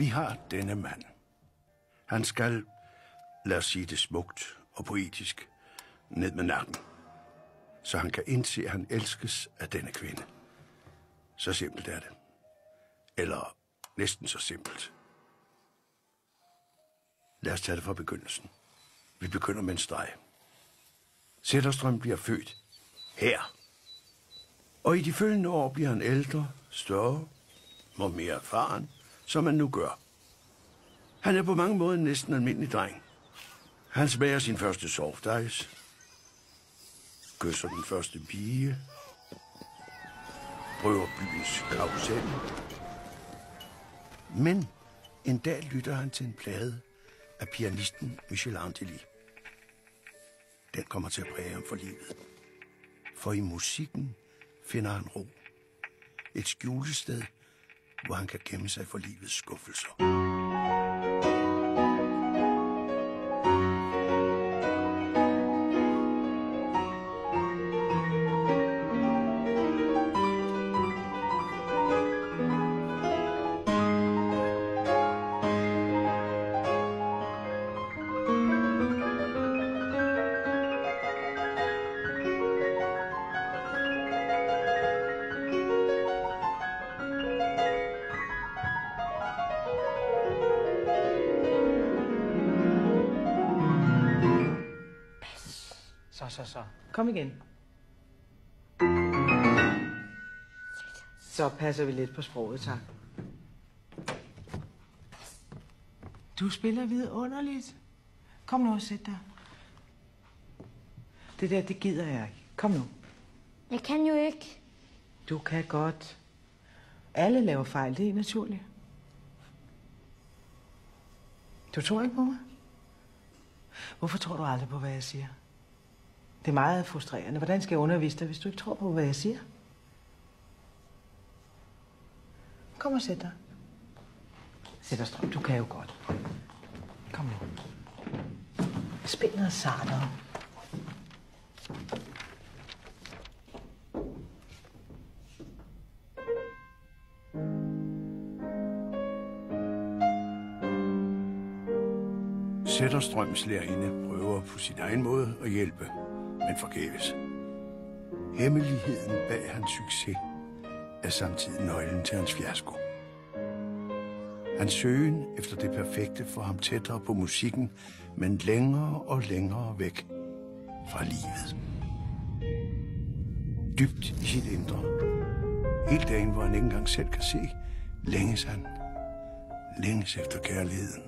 Vi har denne mand. Han skal, lad os sige det smukt og poetisk, ned med nakken. Så han kan indse, at han elskes af denne kvinde. Så simpelt er det. Eller næsten så simpelt. Lad os tage det fra begyndelsen. Vi begynder med en streg. Zetterstrøm bliver født her. Og i de følgende år bliver han ældre, større og mere erfaren, som han nu gør. Han er på mange måder en næsten almindelig dreng. Han smager sin første soft ice, kysser den første pige, prøver byens karusel. Men en dag lytter han til en plade af pianisten Michel Andeli. Den kommer til at præge ham for livet. For i musikken finder han ro. Et skjulested, hvor han kan gemme sig for livets skuffelser. Så. Kom igen. Så passer vi lidt på sproget, tak. Du spiller vidunderligt. Kom nu og sæt dig. Det der, det gider jeg ikke. Kom nu. Jeg kan jo ikke. Du kan godt. Alle laver fejl, det er naturligt. Du tror ikke på mig? Hvorfor tror du aldrig på, hvad jeg siger? Det er meget frustrerende. Hvordan skal jeg undervise dig, hvis du ikke tror på, hvad jeg siger? Kom og sæt dig. Zetterstrøm, du kan jo godt. Kom nu. Spil noget sartere. Zetterstrøms lærerinde prøver på sin egen måde at hjælpe, men forgæves. Hemmeligheden bag hans succes er samtidig nøglen til hans fiasko. Hans søgen efter det perfekte får ham tættere på musikken, men længere og længere væk fra livet. Dybt i sit indre. Helt dagen, hvor han ikke engang selv kan se, længes han. Længes efter kærligheden.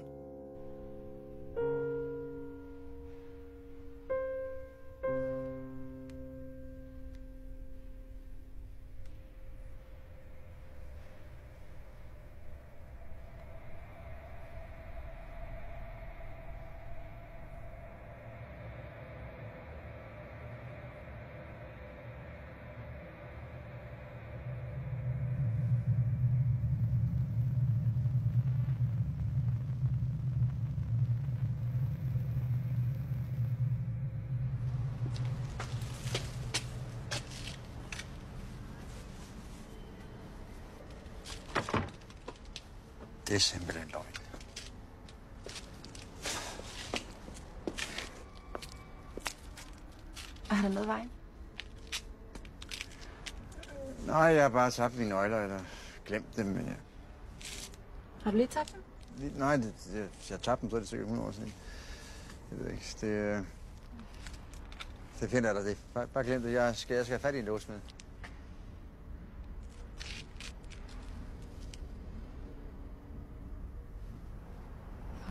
Det er simpelthen løgn. Har du noget vejen? Nej, jeg har bare tabt mine nøgler, eller glemt dem, men jeg... Har du lige tabt dem? Nej, jeg tabte dem, så er det sikkert 100 år siden. Jeg ved ikke, det finder jeg dig det. Bare glem det, jeg skal have fat i en låsmed.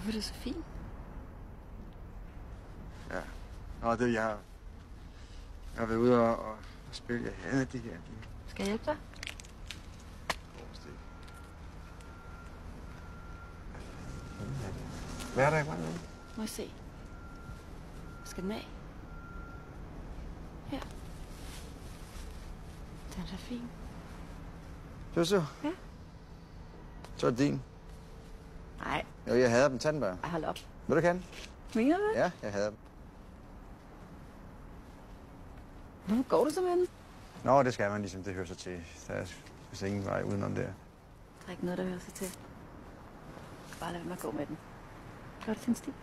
Hvorfor er det så fint? Ja. Nå, det jeg har været ude og spille. Jeg hader de her. Skal jeg hjælpe dig? Hvad er der i vejen? Må jeg se. Skal den af? Her. Den er fin. Synes du? Ja. Så er det din. Nej. Jo, jeg hader dem. Tag den bare. Hold op. Vil du kan? Mener du det? Ja, jeg hader dem. Hvorfor går du så med den? Nå, det skal man ligesom. Det hører sig til. Der er hvis ingen vej udenom der. Der er ikke noget, der hører sig til. bare lade være med at gå med den. Gør det din stil.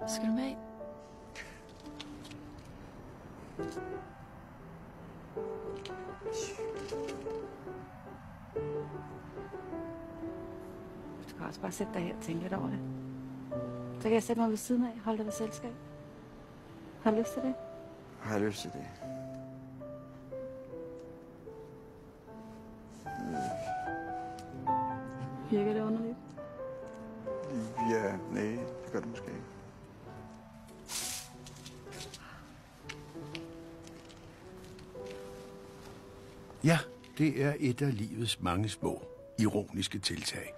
Skal du med ind? Du kan også bare sætte dig her og tænke lidt over det. Så kan jeg sætte mig ved siden af, holde dig ved selskab. Har du lyst til det? Har jeg lyst til det? Virker det underligt? Ja, nej, det gør det måske ikke. Ja, det er et af livets mange små, ironiske tiltag.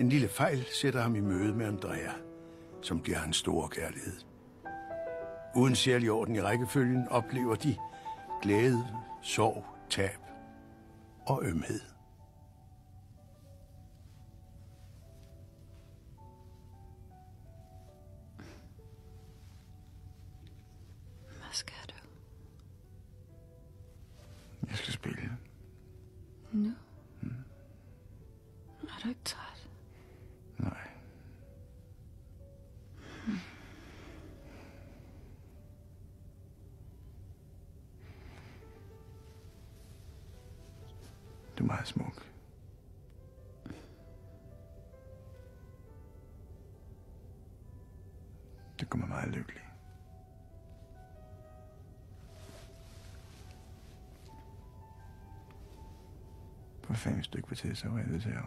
En lille fejl sætter ham i møde med Andrea, som bliver hans store kærlighed. Uden særlig orden i rækkefølgen oplever de glæde, sorg, tab og ømhed. Hvad skal du? Jeg skal spille. Nu? Er du ikke træt? Nej. Du er meget smuk. Det gør mig meget lykkelig. Hvor fanden hvis du ikke var til, så var jeg nødt til at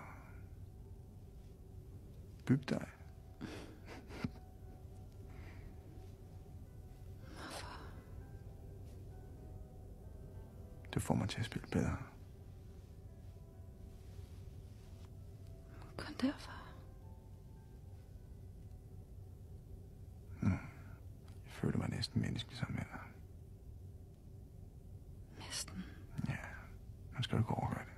bygge dig. Hvorfor? Det får mig til at spille bedre. Kun derfor. Jeg føler mig næsten menneskelig sammen med dig. Næsten. Ja, man skal jo ikke overgøre det.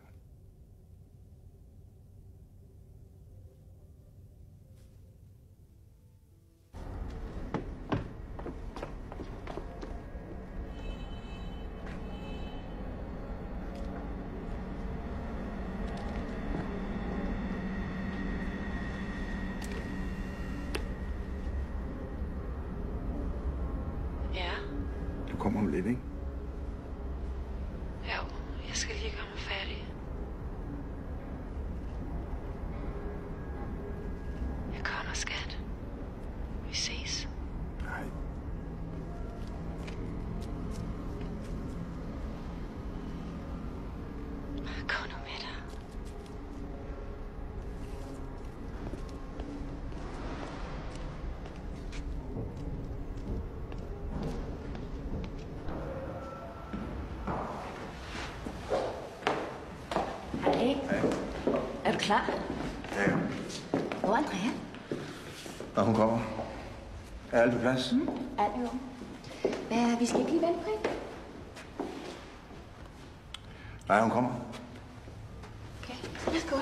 Ja. Du kommer om lidt, ikke? Jo, jeg skal lige gøre mig færdig. Jeg kommer, skat. Vi ses. Nej. Gå nu med dig. Hej. Er du klar? Ja. Hvor er Andrea? Og hun kommer. Er alt på plads? Alt i orden. Hvad, vi skal ikke lige vente på hende? Nej, hun kommer. Okay, lad os gå.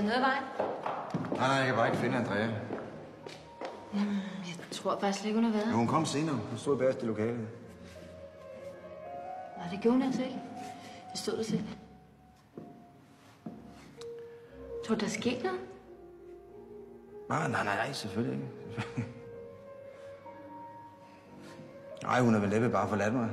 der noget i vejen? Nej, jeg kan bare ikke finde Andrea. Jeg tror faktisk ikke, hun har været. Ja, hun kom senere. Hun stod bagerst i lokalet. Nej, det gjorde hun altså ikke. Det stod der selv. Tror du, der er sket noget? Nej, selvfølgelig ikke. Nej, hun er vel næppe bare forladt mig.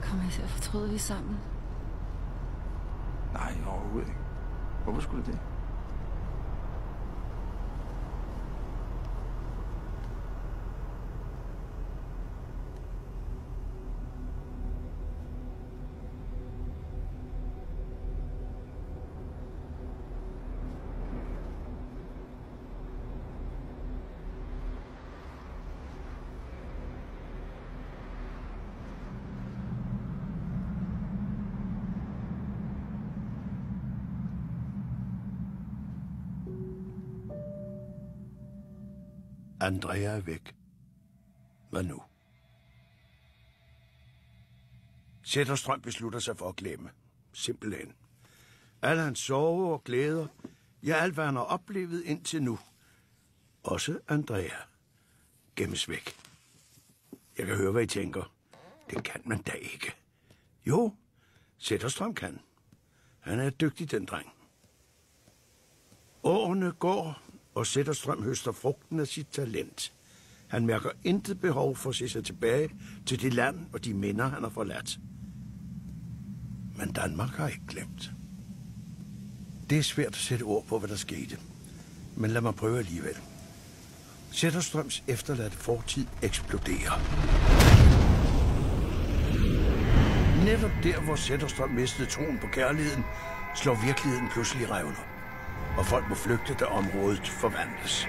Kommer jeg til at fortryde, at vi er sammen? Nej, overhovedet ikke. Hvorfor skulle det? Andrea er væk. Hvad nu? Zetterstrøm beslutter sig for at glemme. Simpelthen. Alle hans sorger og glæder. Ja, alt hvad han har oplevet indtil nu. Også Andrea. Gemmes væk. Jeg kan høre, hvad I tænker. Det kan man da ikke. Jo, Zetterstrøm kan. Han er dygtig, den dreng. Årene går, og Zetterstrøm høster frugten af sit talent. Han mærker intet behov for at se sig tilbage til det land og de minder, han har forladt. Men Danmark har ikke glemt. Det er svært at sætte ord på, hvad der skete. Men lad mig prøve alligevel. Zetterstrøms efterladte fortid eksploderer. Netop der, hvor Zetterstrøm mistede troen på kærligheden, slår virkeligheden pludselig revner. Og folk må flygte, da området forvandles.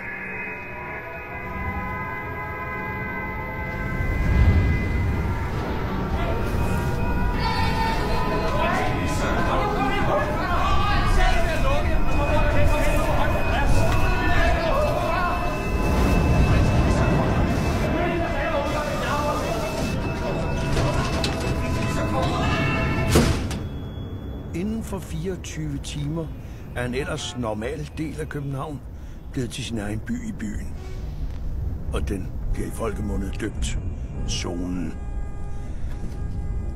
Inden for 24 timer er en ellers normal del af København blevet til sin egen by i byen. Og den bliver i folkemundet døbt zonen.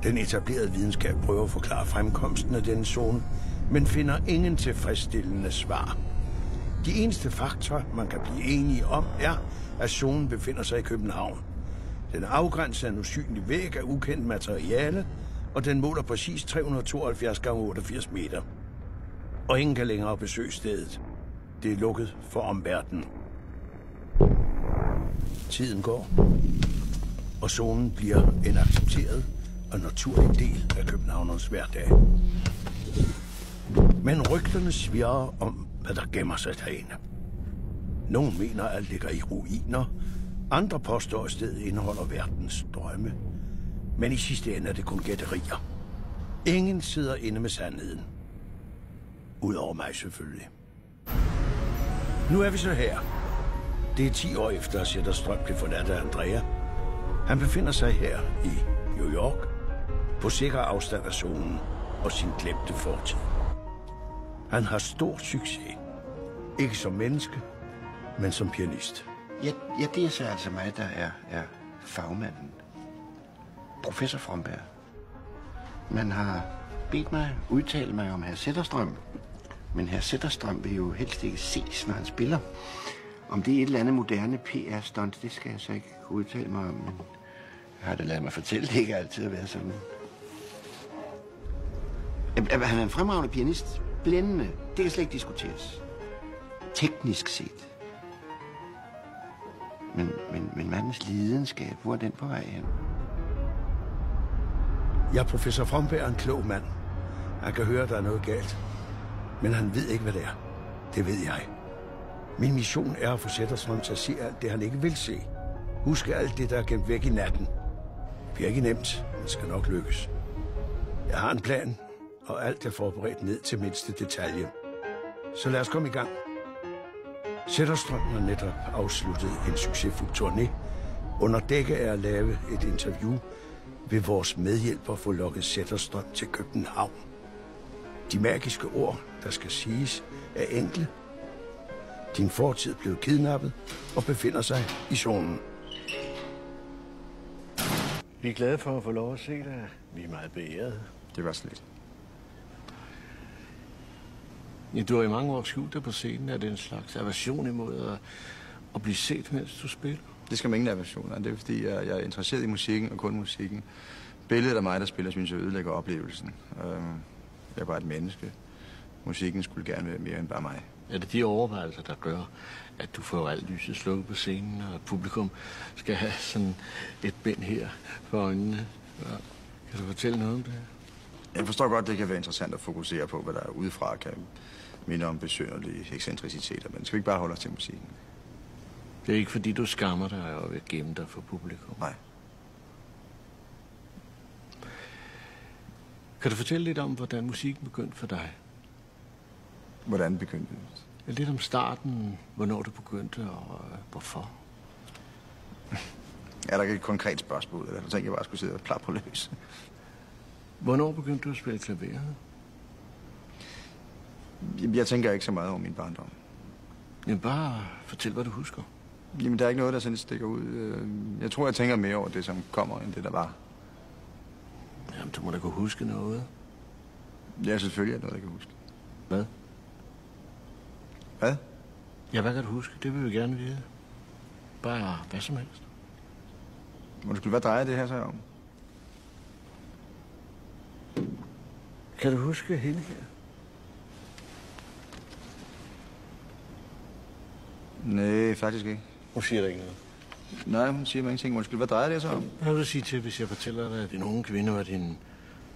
Den etablerede videnskab prøver at forklare fremkomsten af denne zone, men finder ingen tilfredsstillende svar. De eneste faktorer, man kan blive enige om, er, at zonen befinder sig i København. Den er afgrænset af en usynlig væg af ukendt materiale, og den måler præcis 372 x 88 meter. Og ingen kan længere besøge stedet. Det er lukket for omverdenen. Tiden går, og zonen bliver en accepteret og naturlig del af københavnernes hverdag. Men rygterne svirrer om, hvad der gemmer sig derinde. Nogle mener, at alt ligger i ruiner. Andre påstår, at stedet indeholder verdens drømme. Men i sidste ende er det kun gætterier. Ingen sidder inde med sandheden. Udover mig selvfølgelig. Nu er vi så her. Det er 10 år efter, at Zetterstrøm blev forladt af Andrea. Han befinder sig her i New York, på sikker afstand af zonen og sin glemte fortid. Han har stor succes. Ikke som menneske, men som pianist. Ja, det er så altså mig, der er fagmanden. Professor Fromberg. Man har bedt mig udtale mig om hr. Zetterstrøm. Men hr. Zetterstrøm vil jo helst ikke ses, når han spiller. Om det er et eller andet moderne PR-stunt, det skal jeg så ikke udtale mig om. Men jeg har da ladet mig fortælle, det ikke altid at være sådan. Han er en fremragende pianist. Blændende. Det kan slet ikke diskuteres. Teknisk set. Men mandens lidenskab, hvor er den på vej hen? Ja, professor Fromberg er en klog mand. Han kan høre, at der er noget galt. Men han ved ikke, hvad det er. Det ved jeg. Min mission er at få Zetterstrøm til at se alt det, han ikke vil se. Huske alt det, der er gemt væk i natten. Det bliver ikke nemt, men skal nok lykkes. Jeg har en plan, og alt er forberedt ned til mindste detalje. Så lad os komme i gang. Zetterstrøm har netop afsluttet en succesfuld turné. Under dække af at lave et interview vil vores medhjælper få lokket Zetterstrøm til København. De magiske ord, der skal siges, er enkle. Din fortid blev kidnappet og befinder sig i zonen. Vi er glade for at få lov at se dig. Vi er meget beærede. Det var slet. Ja, du har i mange år skjult dig på scenen. Er det en slags aversion imod at blive set, mens du spiller? Det skal man ingen aversion af. Det er fordi, jeg er interesseret i musikken og kun musikken. Billedet af mig, der spiller, synes jeg ødelægger oplevelsen. Jeg er bare et menneske. Musikken skulle gerne være mere end bare mig. Er det de overvejelser, der gør, at du får alt lyset slukket på scenen, og at publikum skal have sådan et bind her for øjnene? Kan du fortælle noget om det? Jeg forstår godt, det kan være interessant at fokusere på, hvad der udefra kan minde om besynderlige ekscentriciteter, men skal vi ikke bare holde os til musikken? Det er ikke, fordi du skammer dig og vil gemme dig for publikum? Nej. Kan du fortælle lidt om, hvordan musikken begyndte for dig? Hvordan begyndte det? Ja, lidt om starten, hvornår du begyndte og hvorfor. Er der ikke et konkret spørgsmål, eller du tænker, jeg bare skulle sidde og plapre løs? Hvornår begyndte du at spille klaver? Jeg tænker ikke så meget over min barndom. Jamen bare fortæl, hvad du husker. Jamen, der er ikke noget, der sådan stikker ud. Jeg tror, jeg tænker mere over det, som kommer, end det, der var. Jamen, du må da kunne huske noget. Ja, selvfølgelig er noget, jeg kan huske. Hvad? Hvad? Ja, hvad kan du huske? Det vil vi gerne vide. Bare hvad som helst. Hvad drejer det her så om? Kan du huske hende her? Nej, faktisk ikke. Hun siger der ikke noget. Nej, hun siger mig ingenting. Hvad drejer det så om? Hvad vil du sige til, hvis jeg fortæller dig, at den unge kvinde var din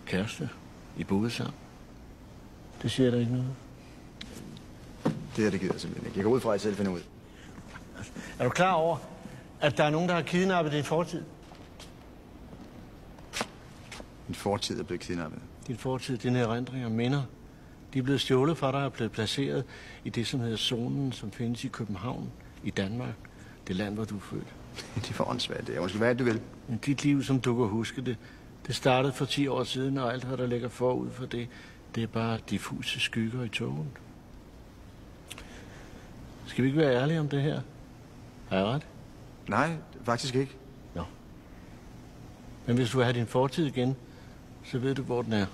kæreste? I boede sammen? Det siger der ikke noget. Det gider jeg simpelthen ikke. Jeg går ud fra, at jeg selv finder ud. Er du klar over, at der er nogen, der har kidnappet din fortid? Min fortid er blevet kidnappet. Din fortid, dine erindringer og minder, de er blevet stjålet fra dig og blevet placeret i det, som hedder zonen, som findes i København, i Danmark. Det land, hvor du er født. Det er for åndssvagt. Det er måske hvad du vil. Men dit liv, som du kan huske det, det startede for 10 år siden, og alt, hvad der ligger forud for det, det er bare diffuse skygger i togen. Skal vi ikke være ærlige om det her? Har jeg ret? Nej, faktisk ikke. Nå. Men hvis du vil have din fortid igen, så ved du, hvor den er.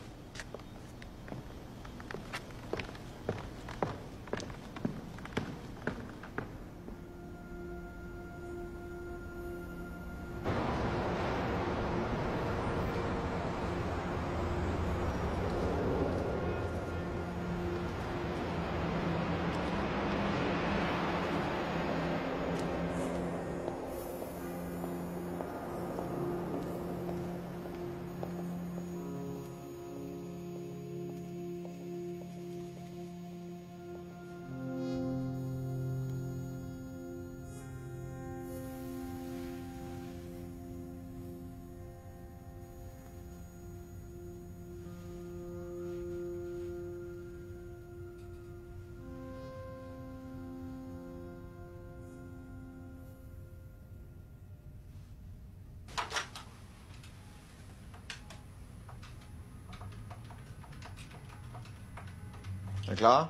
Clara?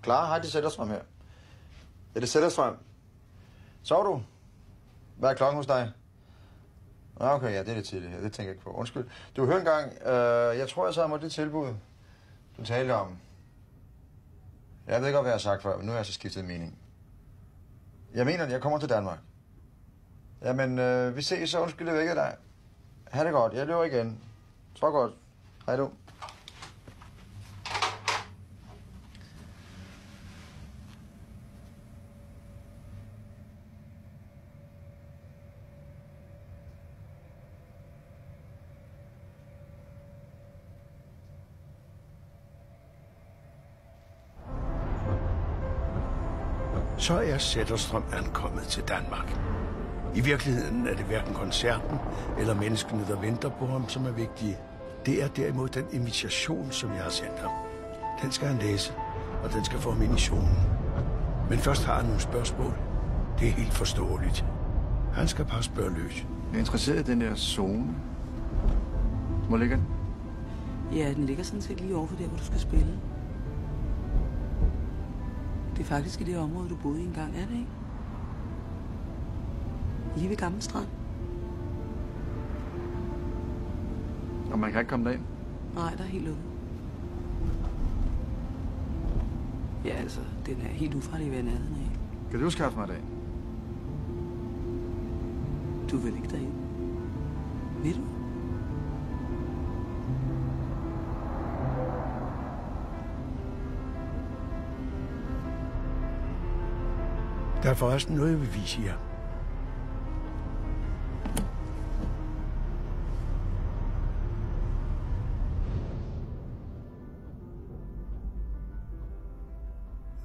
Clara, hej, det er Zetterstrøm her. Ja, det er Zetterstrøm. Sov du? Hvad er klokken hos dig? Okay, ja, det er lidt tidligt her. Det tænker jeg ikke på. Undskyld. Du, hør engang. Jeg tror, jeg så mod det tilbud, du talte om. Jeg ved godt, hvad jeg har sagt før, men nu har jeg så skiftet mening. Jeg mener, at jeg kommer til Danmark. Jamen, vi ses, så undskyld, jeg vækker dig. Ha' det godt. Jeg løber igen. Så godt. Hej du. Så er Zetterstrøm ankommet til Danmark. I virkeligheden er det hverken koncerten eller menneskene, der venter på ham, som er vigtige. Det er derimod den invitation, som jeg har sendt ham. Den skal han læse, og den skal få ham ind i zonen. Men først har han nogle spørgsmål. Det er helt forståeligt. Han skal bare spørge løs. Jeg er interesseret i den der zone. Hvor ligger den? Ja, den ligger sådan set lige overfor der, hvor du skal spille. Det er faktisk i det område, du boede i engang, er det ikke? Lige ved Gammel Strand. Og man kan ikke komme derind? Nej, der er helt lukket. Ja, altså, den er helt ufarlig ved nærheden af. Kan du skaffe mig derind? Du vil ikke derind. Vil du? Der er forresten noget, jeg vil vise jer.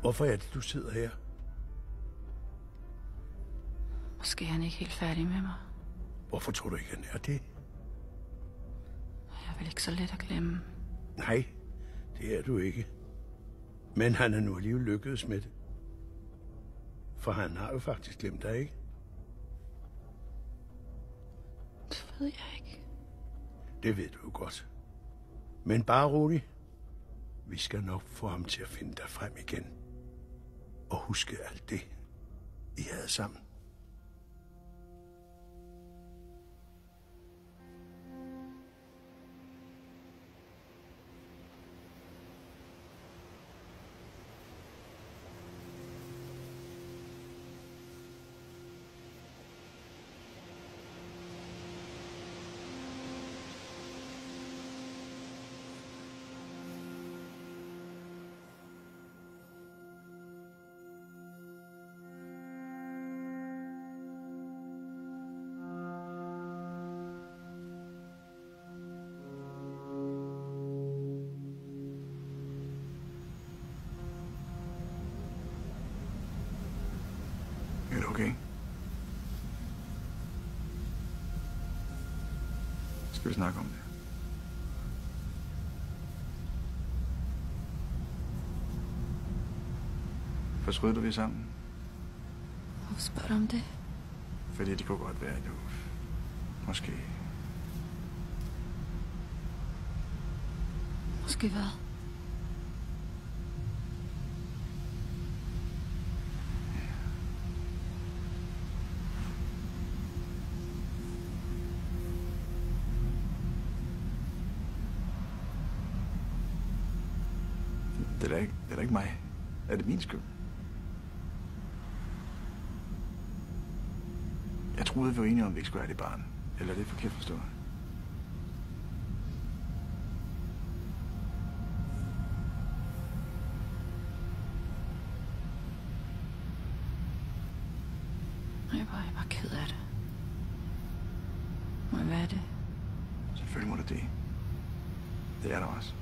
Hvorfor er det, du sidder her? Måske er han ikke helt færdig med mig. Hvorfor tror du ikke, han er det? Jeg vil ikke så let at glemme. Nej, det er du ikke. Men han er nu alligevel lykkedes med det. For han har jo faktisk glemt dig, ikke? Det ved jeg ikke. Det ved du jo godt. Men bare rolig. Vi skal nok få ham til at finde dig frem igen. Og huske alt det, I havde sammen. Er det okay? Skal vi snakke om det? Fortryder du, vi er sammen? Hvorfor spørger du om det? Fordi det kunne godt være, at du måske... Måske hvad? Det er da ikke mig. Er det min skyld? Jeg troede, vi var enige om, at vi ikke skulle have det barn. Eller er det forkert forstået? Jeg er bare ked af det. Men hvad er det? Selvfølgelig må det det. Det er der også.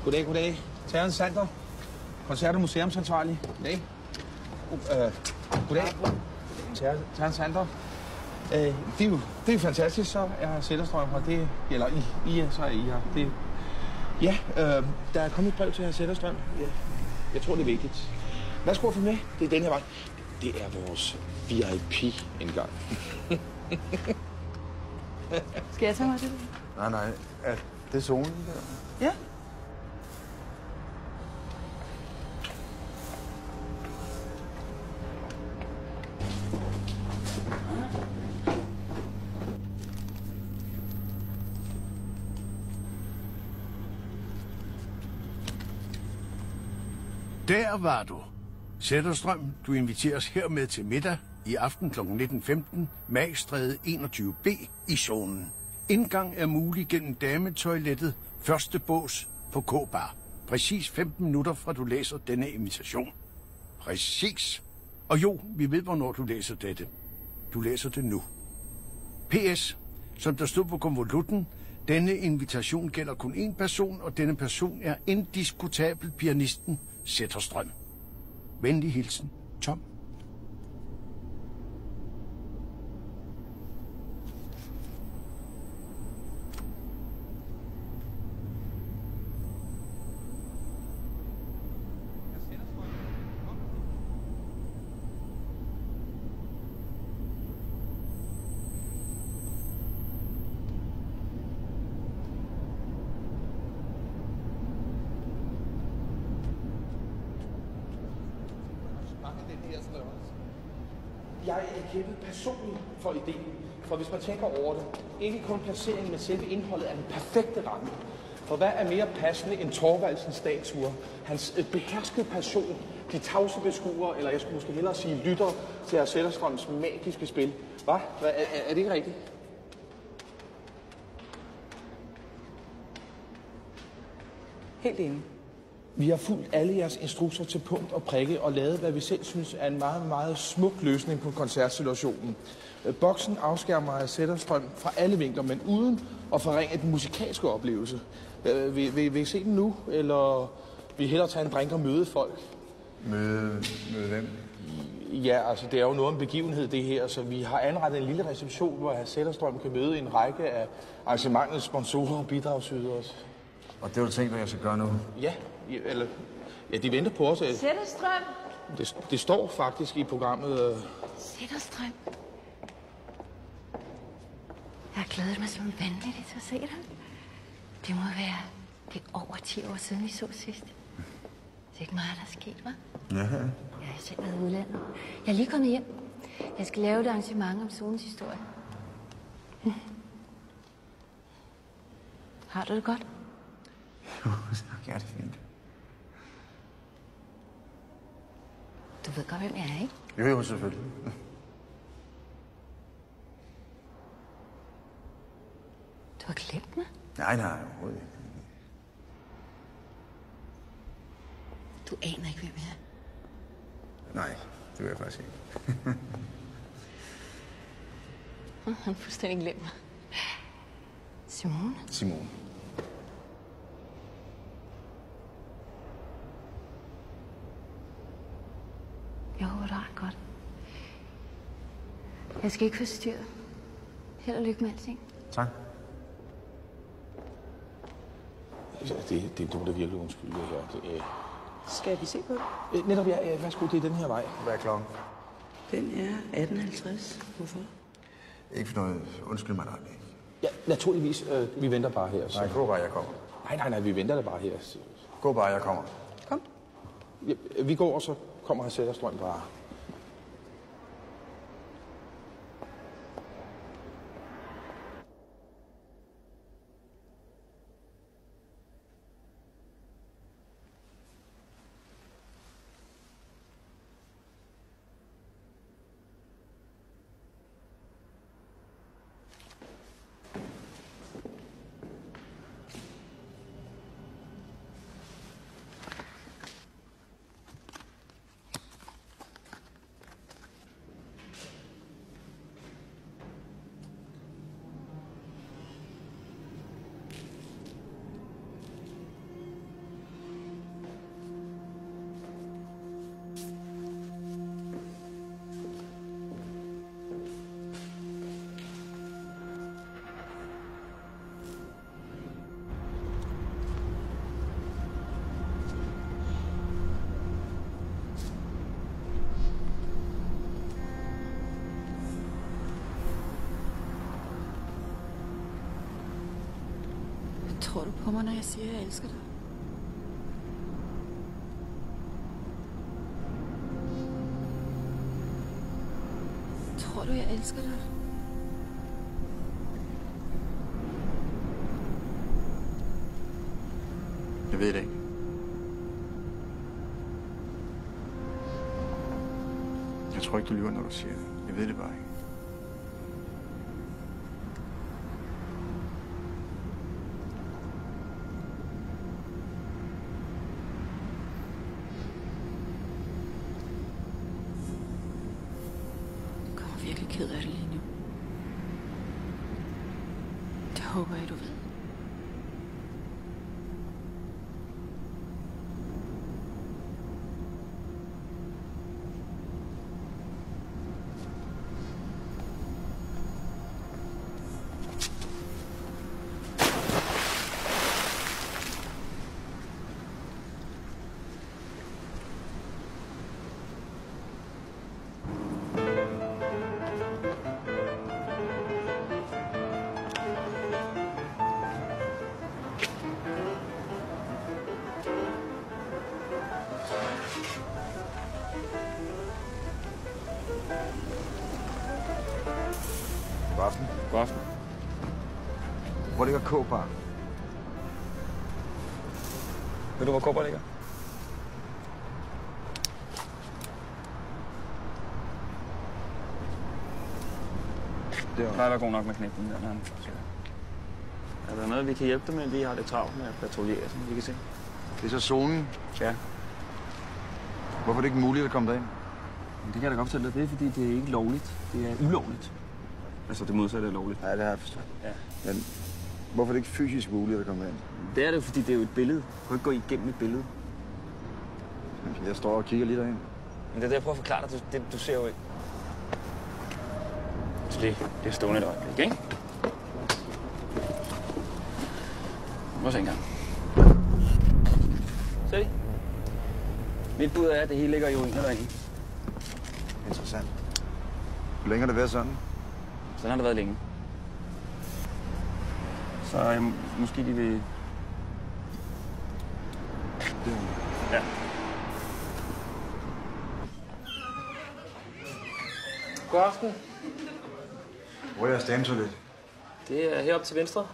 Goddag, goddag. Terrence Sander, koncert- og museumsansvarlig. Goddag. Goddag. til Hans Sander. Det er jo fantastisk, så er Zetterstrøm her. Det, eller så er I her. Det, ja, der er kommet et brev til Hans Zetterstrøm. Ja, jeg tror, det er vigtigt. Værsgo for med. Det er den her vej. Det er vores VIP-indgang. Skal jeg tage mig det? Nej. Det er zonen der. Ja. Der var du. Zetterstrøm, du inviteres hermed til middag i aften kl. 19.15, Magstræde 21B i zonen. Indgang er mulig gennem dametoilettet, første bås på K-bar. Præcis 15 minutter fra du læser denne invitation. Præcis. Og jo, vi ved, hvornår du læser dette. Du læser det nu. PS, som der stod på konvolutten, denne invitation gælder kun én person, og denne person er indiskutabel pianisten Zetterstrøm. Venlig hilsen, Tom. Jeg kæmpede personligt for ideen, for hvis man tænker over det, ikke kun placeringen, men selve indholdet er den perfekte ramme. For hvad er mere passende end Thorvaldsens statuer? Hans beherskede passion, de tavse beskuere, eller jeg skulle måske hellere sige lytter til Hans Zetterstrøms magiske spil. Hvad? Er det ikke rigtigt? Helt enig. Vi har fulgt alle jeres instrukser til punkt og prikke og lavet, hvad vi selv synes er en meget, meget smuk løsning på koncertsituationen. Boksen afskærmer Hans Zetterstrøm fra alle vinkler, men uden at forringe den musikalske oplevelse. Vil I se den nu, eller vil I hellere tage en drink og møde folk? Møde hvem? Ja, altså det er jo noget om begivenhed det her, så vi har anrettet en lille reception, hvor Hans Zetterstrøm kan møde en række af arrangementets sponsorer og bidragsydere. Og det er jo tænkt, hvad jeg skal gøre nu? Ja, de venter på os. Zetterstrøm! Det står faktisk i programmet. Zetterstrøm. Jeg har glædet mig som vanvittigt til at se dig. Det må være over 10 år siden, vi så sidst. Det er ikke meget, der er sket, hva'? Ja. Jeg har selv været i udlandet. Jeg er lige kommet hjem. Jeg skal lave et arrangement om zonens historie. Har du det godt? Jo, ja, det er fint. Du ved godt, hvem jeg er, ikke? Jo, selvfølgelig. Du har glemt mig? Nej, overhovedet ikke. Du aner ikke, hvem jeg er. Nej, det vil jeg faktisk ikke. Han har fuldstændig glemt mig. Simone. Jeg håber, du har det godt. Jeg skal ikke forstyrre. Held og lykke med alting. Tak. Det må da virkelig undskylde. Skal vi se på det? Netop, ja, værsgo, det er den her vej. Hvad er klokken? Den er 18.50. Hvorfor? Ikke for noget. Undskyld mig, nej. Ja, naturligvis. Vi venter bare her. Så. Nej, gå bare, jeg kommer. Nej, vi venter da bare her. Gå bare, jeg kommer. Kom. Ja, vi går, og så kommer Hans Zetterstrøm bare. Tror du på mig, når jeg siger, at jeg elsker dig? Tror du, jeg elsker dig? Jeg ved det ikke. Jeg tror ikke, du lyver, når du siger det. Jeg ved det bare ikke. Jeg kommer virkelig ked af det lige nu. Det håber jeg, du ved. God aften. God aften. Hvor ligger K-bar? Ved du, hvor K-bar ligger? Det plejer at være god nok med knækken den der. Er der noget, vi kan hjælpe dig med? Vi har det travlt med at patruljere, som vi kan se. Det er så zonen? Ja. Hvorfor er det ikke muligt at komme derind? Men det kan jeg da godt fortælle dig. Det er, fordi det er ikke lovligt. Det er ulovligt. Altså, det modsatte er lovligt. Ja, det har jeg forstået. Ja. Men hvorfor er det ikke fysisk muligt at komme derind? Det er det, fordi det er jo et billede. Du kan ikke gå igennem et billede. Jeg står og kigger lige derind. Men det er det, jeg prøver at forklare dig. Du ser jo ikke. Så det er stående et øjeblik, ikke? Må se engang. Se. Mit bud er, at det hele ligger i ruiner derinde. Interessant. Hvor længe har det været sådan? Sådan har det været længe. Så måske de vil... Ja. God aften. Hvor er jeres dametoilet? Det er heroppe til venstre.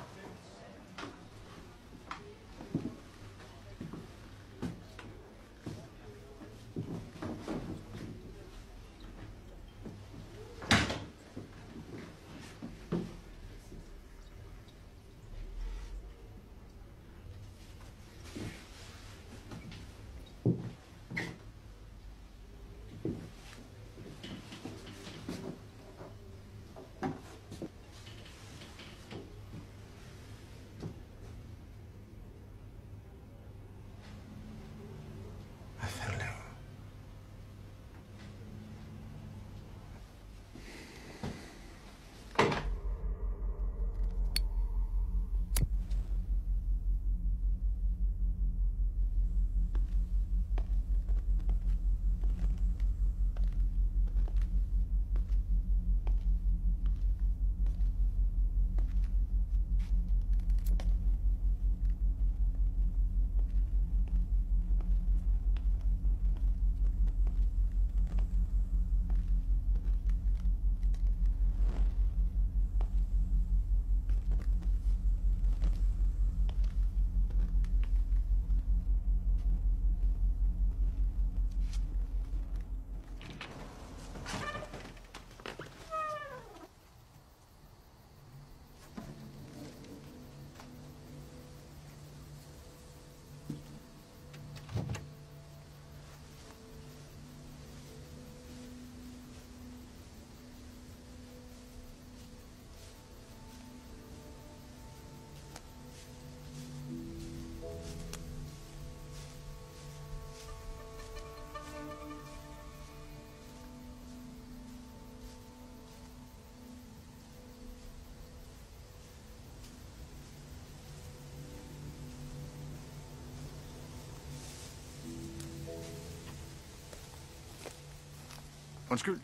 Undskyld.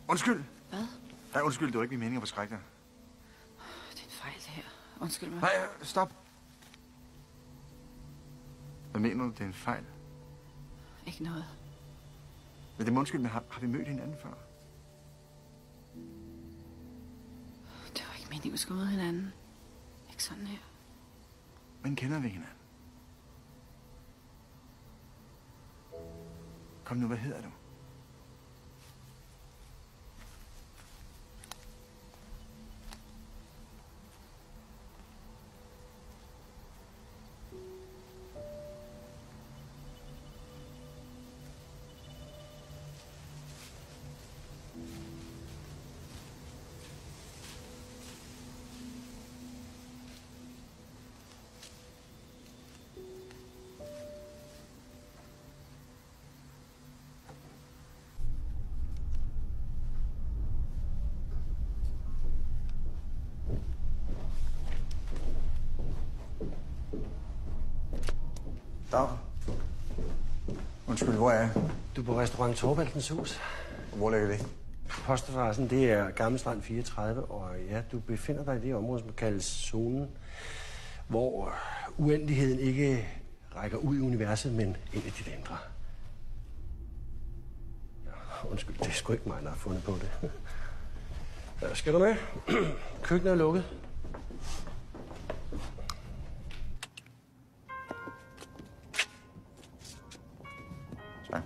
Undskyld. Hvad? Nej, undskyld. Det var ikke min mening at forskrække dig. Det er en fejl, det her. Undskyld mig. Nej, stop. Hvad mener du, det er en fejl? Ikke noget. Men det må undskylde, men har vi mødt hinanden før? Det var ikke meningen, vi skulle møde hinanden. Ikke sådan her. Men kender vi hinanden? Kom nu, hvad hedder du? Dag. Undskyld, hvor er jeg? Du er på restaurant Thorvaldsens Hus. Hvor ligger det? Postadressen, det er Gammelstrand 34, og ja, du befinder dig i det område, som kaldes zonen, hvor uendeligheden ikke rækker ud i universet, men ind i dit indre. Ja, undskyld, det er sgu ikke mig, der har fundet på det. Ja, skal du med? Køkkenet er lukket. Tak.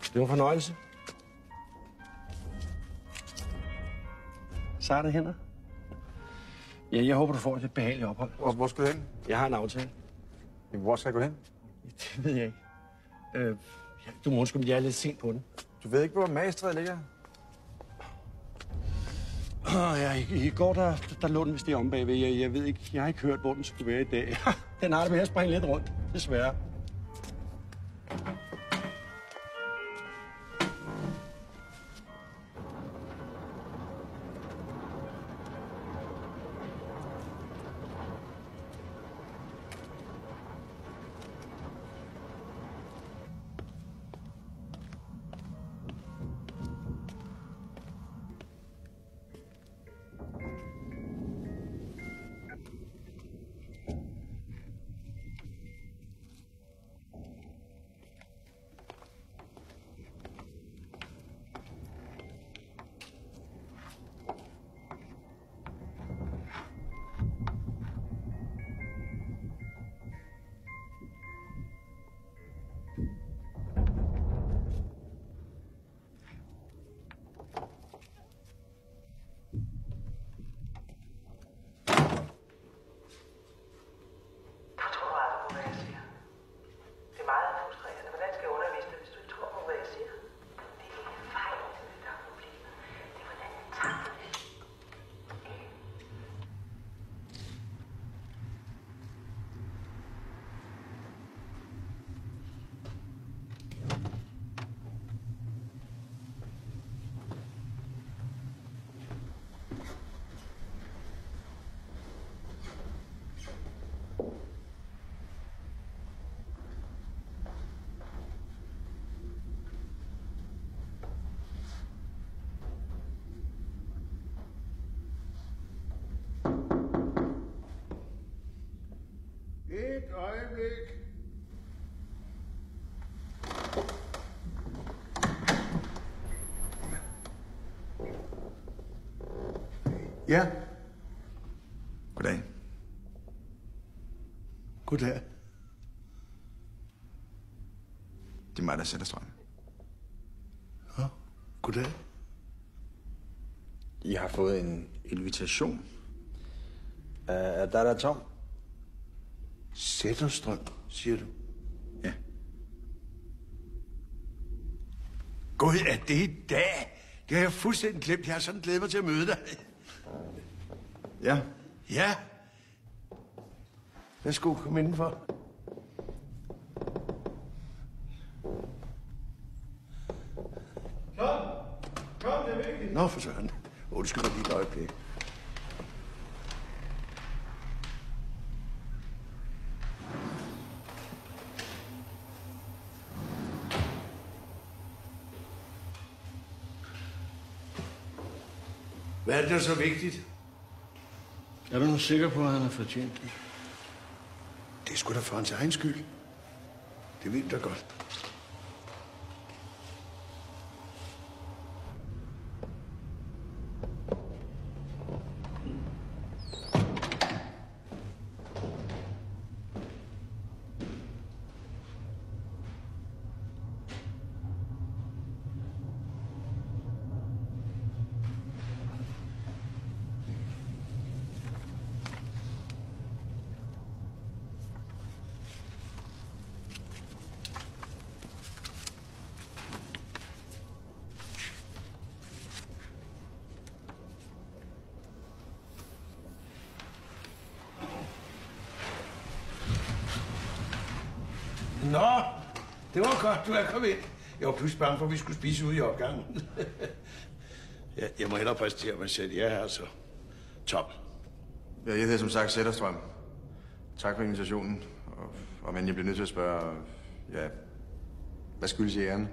Det var en fornøjelse. Sarte hænder. Ja, jeg håber, du får et behageligt ophold. Hvor skal du hen? Jeg har en aftale. Hvor skal jeg gå hen? Det ved jeg ikke. Du må undskylde, jeg er lidt sent på den. Du ved ikke, hvor Magstræde ligger? Ja, i går der lå den vist det om bagved. Jeg ved ikke, jeg har ikke hørt, hvor den skulle være i dag. Den har det med at springe lidt rundt, desværre. Et øjeblik. Ja. Goddag. Goddag. Det er mig, der sætter strøm. Ja, goddag. Jeg har fået en invitation. Der er tom. Sætterstrøm, siger du? Ja. Gud, er det i dag? Det har jeg fuldstændig glemt. Jeg har sådan glædet mig til at møde dig. Ja. Ja. Værsgo, kom indenfor. Kom, det er vigtigt. Nå, for søren. Undskyld mig lige et øjeblik. Hvad er det, der er så vigtigt? Er du nu sikker på, at han har fortjent det? Det er sgu da for hans egen skyld. Det ved du da godt. Nå, det var godt, du er kommet ind. Jeg var pludselig bange for, at vi skulle spise ude i opgangen. Jeg må hellere præsentere mig selv. Jeg er altså Tom. Jeg hedder som sagt Zetterstrøm. Tak for invitationen. Men jeg bliver nødt til at spørge, ja, hvad skyldes I æren?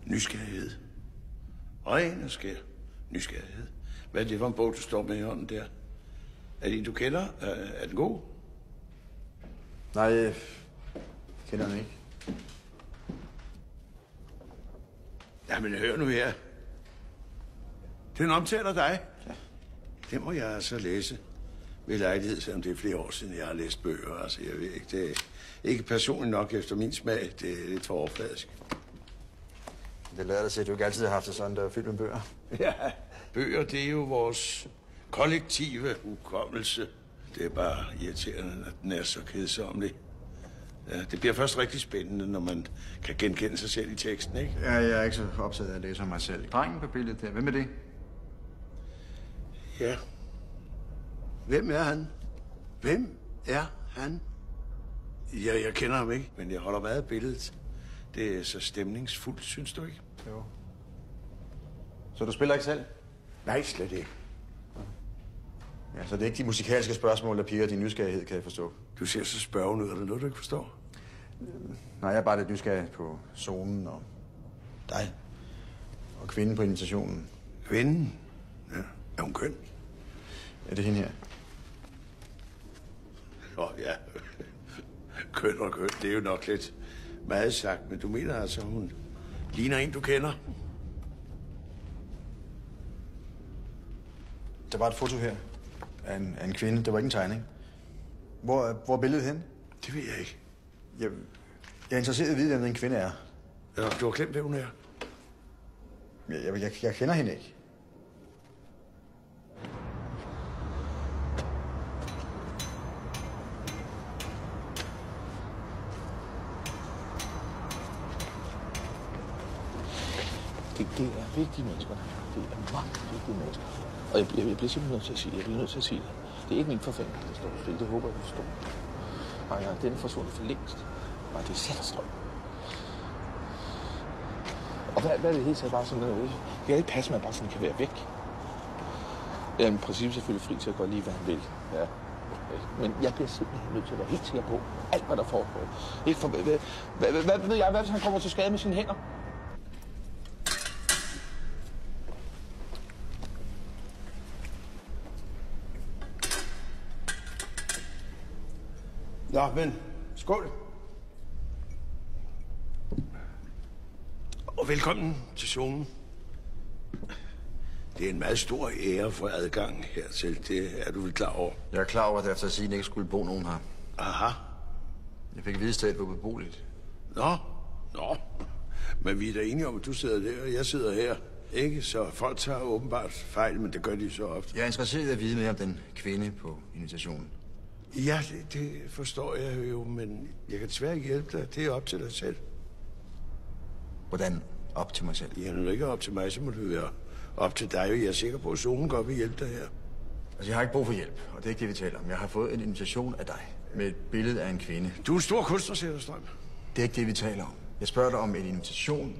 Nysgerrighed. Ren og skær nysgerrighed. Hvad er det for en bog, du står med i hånden der? Er det en, du kender? Er den god? Nej, jeg kender den ikke. Jamen, hør nu her. Den omtaler dig. Ja. Det må jeg altså læse ved lejlighed, selvom det er flere år siden, jeg har læst bøger. Altså, jeg ved ikke, det er ikke personligt nok efter min smag. Det er lidt for overfladisk. Det lader dig til, at du ikke altid har haft det sådan, der er fyldt med bøger. Ja, bøger, det er jo vores kollektive hukommelse. Det er bare irriterende, at den er så kedsomlig. Ja, det bliver først rigtig spændende, når man kan genkende sig selv i teksten, ikke? Ja, jeg er ikke så optaget af at læse om mig selv. Drengen på billedet der, hvem er det? Ja. Hvem er han? Hvem er han? Ja, jeg kender ham ikke, men jeg holder meget af billedet. Det er så stemningsfuldt, synes du ikke? Jo. Så du spiller ikke selv? Nej, slet ikke. Ja, så det er ikke de musikalske spørgsmål, der piger din nysgerrighed, kan jeg forstå. Du ser så spørgende ud. Er det noget, du ikke forstår? Nej, jeg er bare lidt nysgerrig på zonen og dig. Og kvinden på invitationen. Kvinden? Ja. Er hun køn? Er det hende her? Ja. Køn og køn, det er jo nok lidt meget sagt, men du mener altså, hun ligner en, du kender? Der var et foto her af en kvinde. Det var ikke en tegning. Hvor er billedet henne? Det ved jeg ikke. Jeg er interesseret i at vide, hvem den kvinde er. Ja, du har glemt, hvem hun er. Jeg kender hende ikke. Det er vigtige mennesker. Det er mange vigtige mennesker. Og jeg bliver simpelthen nødt til at sige det. Jeg bliver nødt til at sige det. Det er ikke min forfængelse, der står fri. Det håber jeg, du forstår. Nej, den er forsvundet for længst. Nej, det er Zetterstrøm. Og hvad er det helt taget bare sådan noget? Det kan ikke passe, at man bare sådan kan være væk. Jeg er i princippet selvfølgelig fri til at gøre lige, hvad han vil. Ja. Men jeg bliver simpelthen nødt til at være helt sikker på alt, hvad der foregår. Ikke for, hvad ved jeg? Hvad hvis han kommer til skade med sine hænder? Nå, men skål. Og velkommen til zonen. Det er en meget stor ære for adgang hertil. Det er du vel klar over? Jeg er klar over, at efter sigende ikke skulle bo nogen her. Aha. Jeg fik at vide, at stedet var beboeligt. Nå. Men vi er da enige om, at du sidder der, og jeg sidder her. Ikke? Så folk tager åbenbart fejl, men det gør de så ofte. Jeg er interesseret i at vide mere om den kvinde på invitationen. Ja, det forstår jeg jo, men jeg kan desværre ikke hjælpe dig. Det er op til dig selv. Hvordan op til mig selv? Ja, når det ikke er op til mig, så må det være op til dig. Jeg er sikker på, at zonen godt vil hjælpe dig her. Altså, jeg har ikke brug for hjælp, og det er ikke det, vi taler om. Jeg har fået en invitation af dig med et billede af en kvinde. Du er en stor kunstner, Zetterstrøm. Det er ikke det, vi taler om. Jeg spørger dig om en invitation.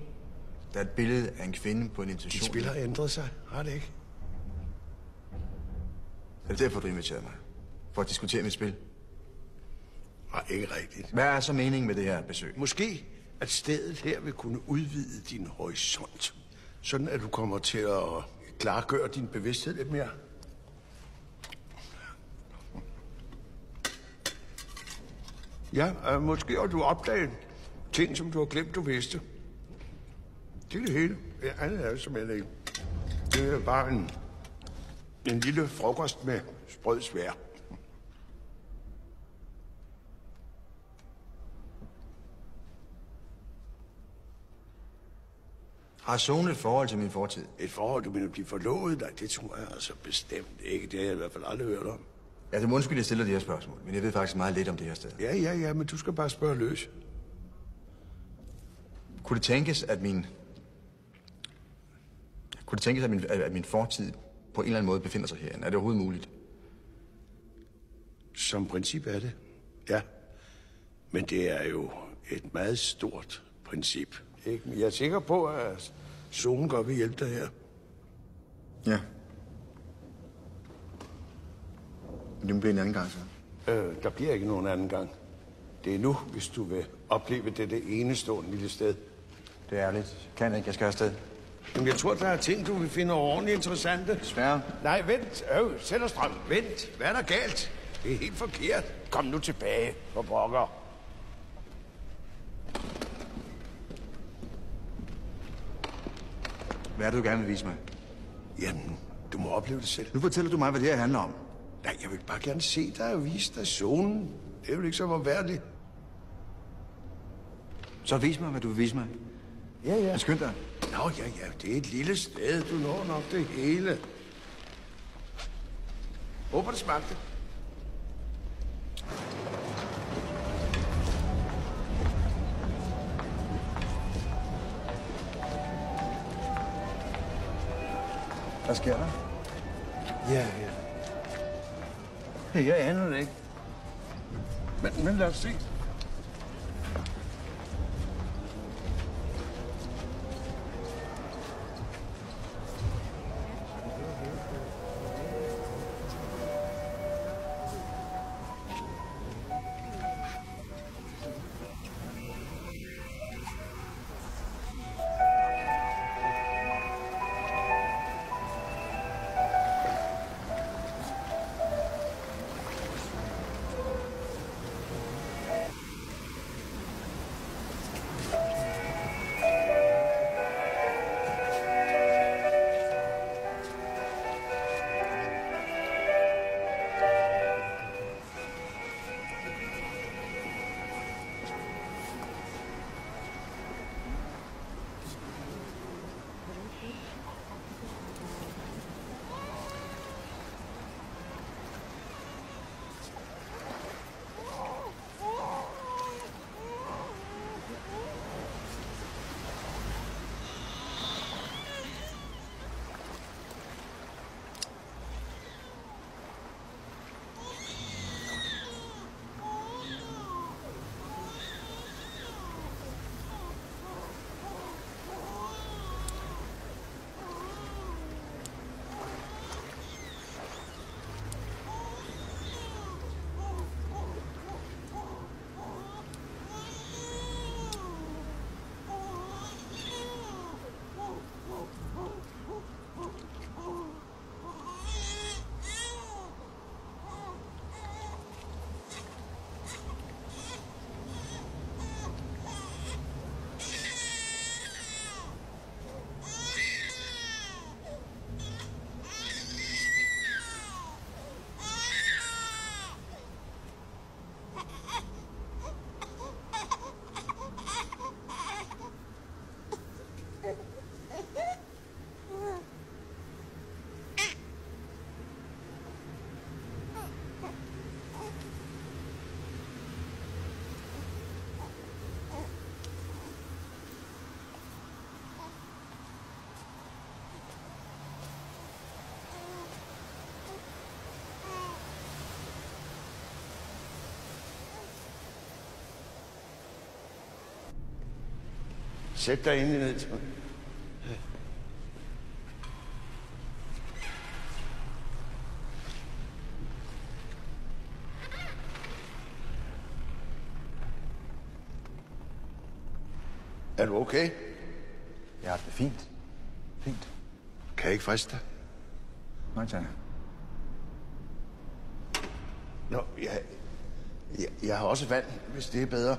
Der er et billede af en kvinde på en invitation. Dit spil har ændret sig, har det ikke? Er det derfor, du inviterede mig? For at diskutere mit spil? Nej, ikke rigtigt. Hvad er så meningen med det her besøg? Måske, at stedet her vil kunne udvide din horisont. Sådan, at du kommer til at klargøre din bevidsthed lidt mere? Ja, måske har du opdaget ting, som du har glemt, du vidste. Det er det hele. Ja, andet er det simpelthen ikke. Det er bare en lille frokost med sprød svær. Har Sone et forhold til min fortid? Et forhold, du mener blive forlovet? Nej, det tror jeg altså bestemt ikke. Det har jeg i hvert fald aldrig hørt om. Ja, det må undskylde, jeg stiller de her spørgsmål, men jeg ved faktisk meget lidt om det her sted. Ja, men du skal bare spørge løs. Kunne det tænkes, at min fortid på en eller anden måde befinder sig herinde? Er det overhovedet muligt? Som princip er det, ja. Men det er jo et meget stort princip. Ikke? Jeg er sikker på, at Sone godt vil hjælpe dig her. Ja. Det må blive en anden gang, så. Der bliver ikke nogen anden gang. Det er nu, hvis du vil opleve dette enestående lille sted. Det er ærligt. Kan ikke. Jeg skal afsted. Men jeg tror, der er ting, du vil finde ordentligt interessante. Desværre. Nej, vent. Sætterstrøm, vent. Hvad er der galt? Det er helt forkert. Kom nu tilbage, for pokker. Hvad er det, du gerne vil vise mig? Jamen, du må opleve det selv. Nu fortæller du mig, hvad det her handler om. Nej, jeg vil bare gerne se dig og vise dig zonen. Det er jo ikke så forfærdeligt. Så vis mig, hvad du vil vise mig. Ja. Skynd dig. Nå, ja, det er et lille sted. Du når nok det hele. Håber, det smagte. Hvad sker der? Ja. Jeg aner det ikke. Men lad os se. Sæt dig endelig ned til mig. Er du okay? Ja, det er fint. Fint. Kan jeg ikke friste dig? Nej, tak. Nå, jeg har også vand, hvis det er bedre.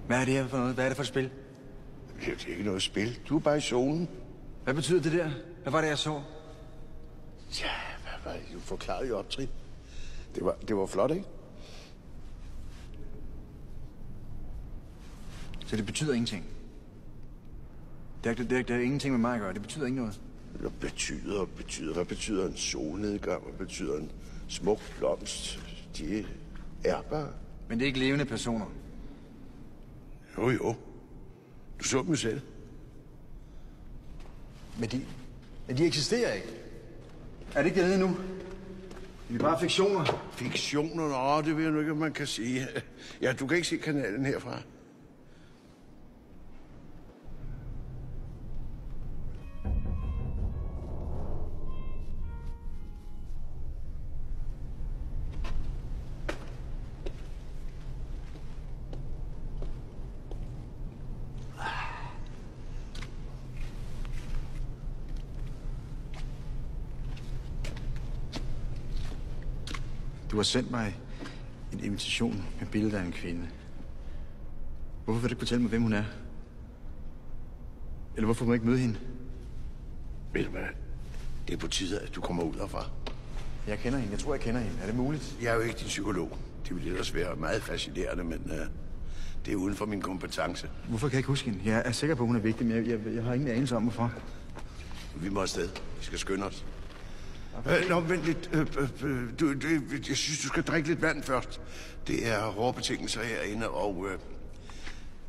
Hvad er det her for noget? Hvad er det for et spil? Det er ikke noget spil. Du er bare i zonen. Hvad betyder det der? Hvad var det, jeg så? Ja, hvad var det? Du forklarede jo optrin. Det var flot, ikke? Så det betyder ingenting? Det har ingenting med mig at gøre. Det betyder ikke noget? Hvad betyder en solnedgang? Hvad betyder en smuk blomst? De er bare... Men det er ikke levende personer? Jo. Du så dem selv. Men de eksisterer ikke. Er det ikke det nu? Det er bare fiktioner. Fiktioner? Nå, det ved jeg nu ikke, om man kan sige. Ja, du kan ikke se kanalen herfra. Du har sendt mig en invitation med billeder af en kvinde. Hvorfor vil du ikke fortælle mig, hvem hun er? Eller hvorfor må jeg ikke møde hende? Ved du hvad? Det er på tide, at du kommer ud herfra. Jeg kender hende. Jeg tror, jeg kender hende. Er det muligt? Jeg er jo ikke din psykolog. Det ville ellers være meget fascinerende, men det er uden for min kompetence. Hvorfor kan jeg ikke huske hende? Jeg er sikker på, at hun er vigtig, men jeg har ingen anelse om, hvorfor. Vi må afsted. Vi skal skynde os. Nå, vent lidt. Jeg synes, du skal drikke lidt vand først. Det er hårde betingelser herinde, og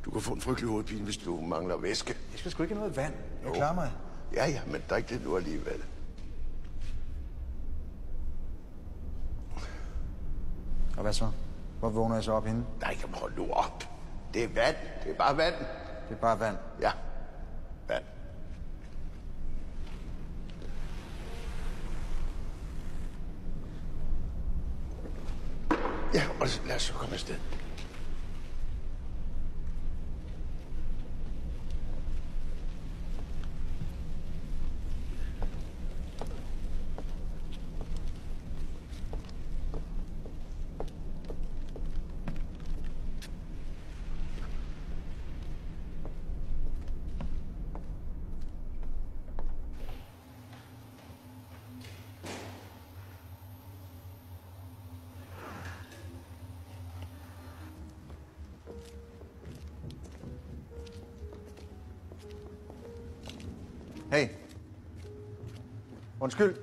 du kan få en frygtelig hovedpine, hvis du mangler væske. Jeg skal sgu ikke have noget vand. Jeg klarer mig. Ja, men drik lidt nu alligevel. Og hvad så? Hvor vågner jeg så op henne? Nej, jamen hold nu op. Det er vand. Det er bare vand. Det er bare vand? Ja, vand. Ja, og lad os så komme afsted. Hey. Undskyld.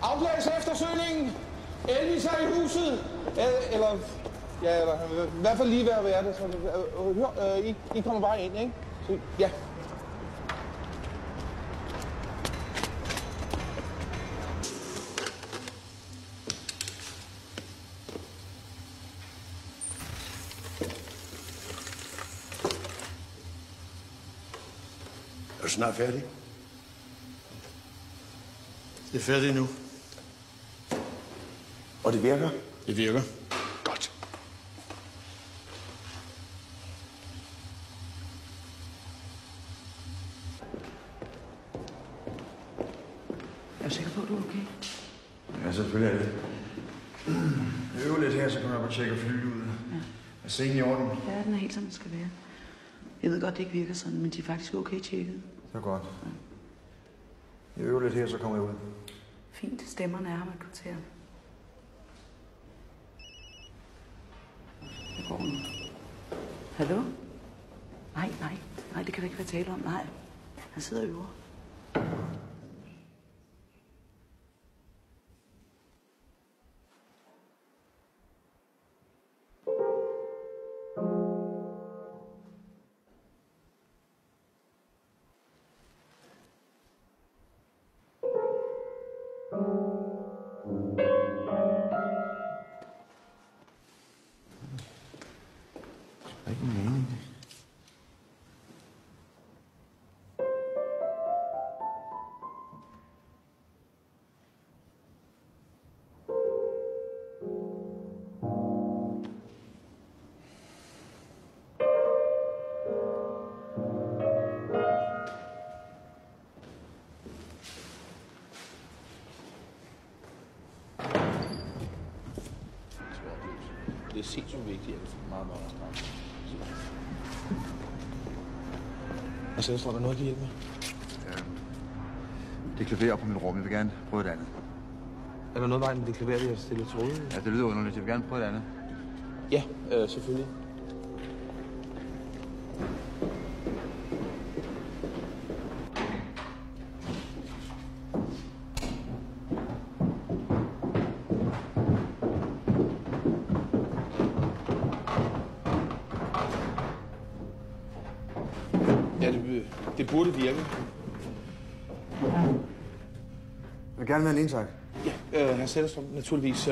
Aflæs eftersøgningen. Elvis er i huset. Eller i hvert fald lige ved at være det. Så, hør, I kommer bare ind, ikke? Så, ja. Er du snart færdig? Det er færdigt nu. Og det virker? Det virker. Godt. Er du sikker på, at du er okay? Ja, selvfølgelig er det. Jeg øver lidt her, så kommer jeg op og tjekker flyet ud. Ja. Er sengen i orden? Ja, den er helt som den skal være. Jeg ved godt, det ikke virker sådan, men de er faktisk okay tjekket. Det er godt. Jeg øver lidt her, så kommer jeg ud. Fint. Stemmerne er her med et kvarter. Jeg går nu. Hallo? Nej, det kan der ikke være tale om. Nej, han sidder og øver. Ikke mening. Det er sindssygt vigtigt, at vi får meget straks. Og Sætterstrøm, er noget, jeg kan hjælpe med? Det klaverer på min rum. Jeg vil gerne prøve det andet. Er der noget vej med det klaver, vi har stillet til rådighed? Ja, det lyder underligt. Jeg vil gerne prøve det andet. Ja, selvfølgelig. Ja, det burde virke. Jeg vil gerne være alene, tak. Ja, herr Sætterstrøm, naturligvis.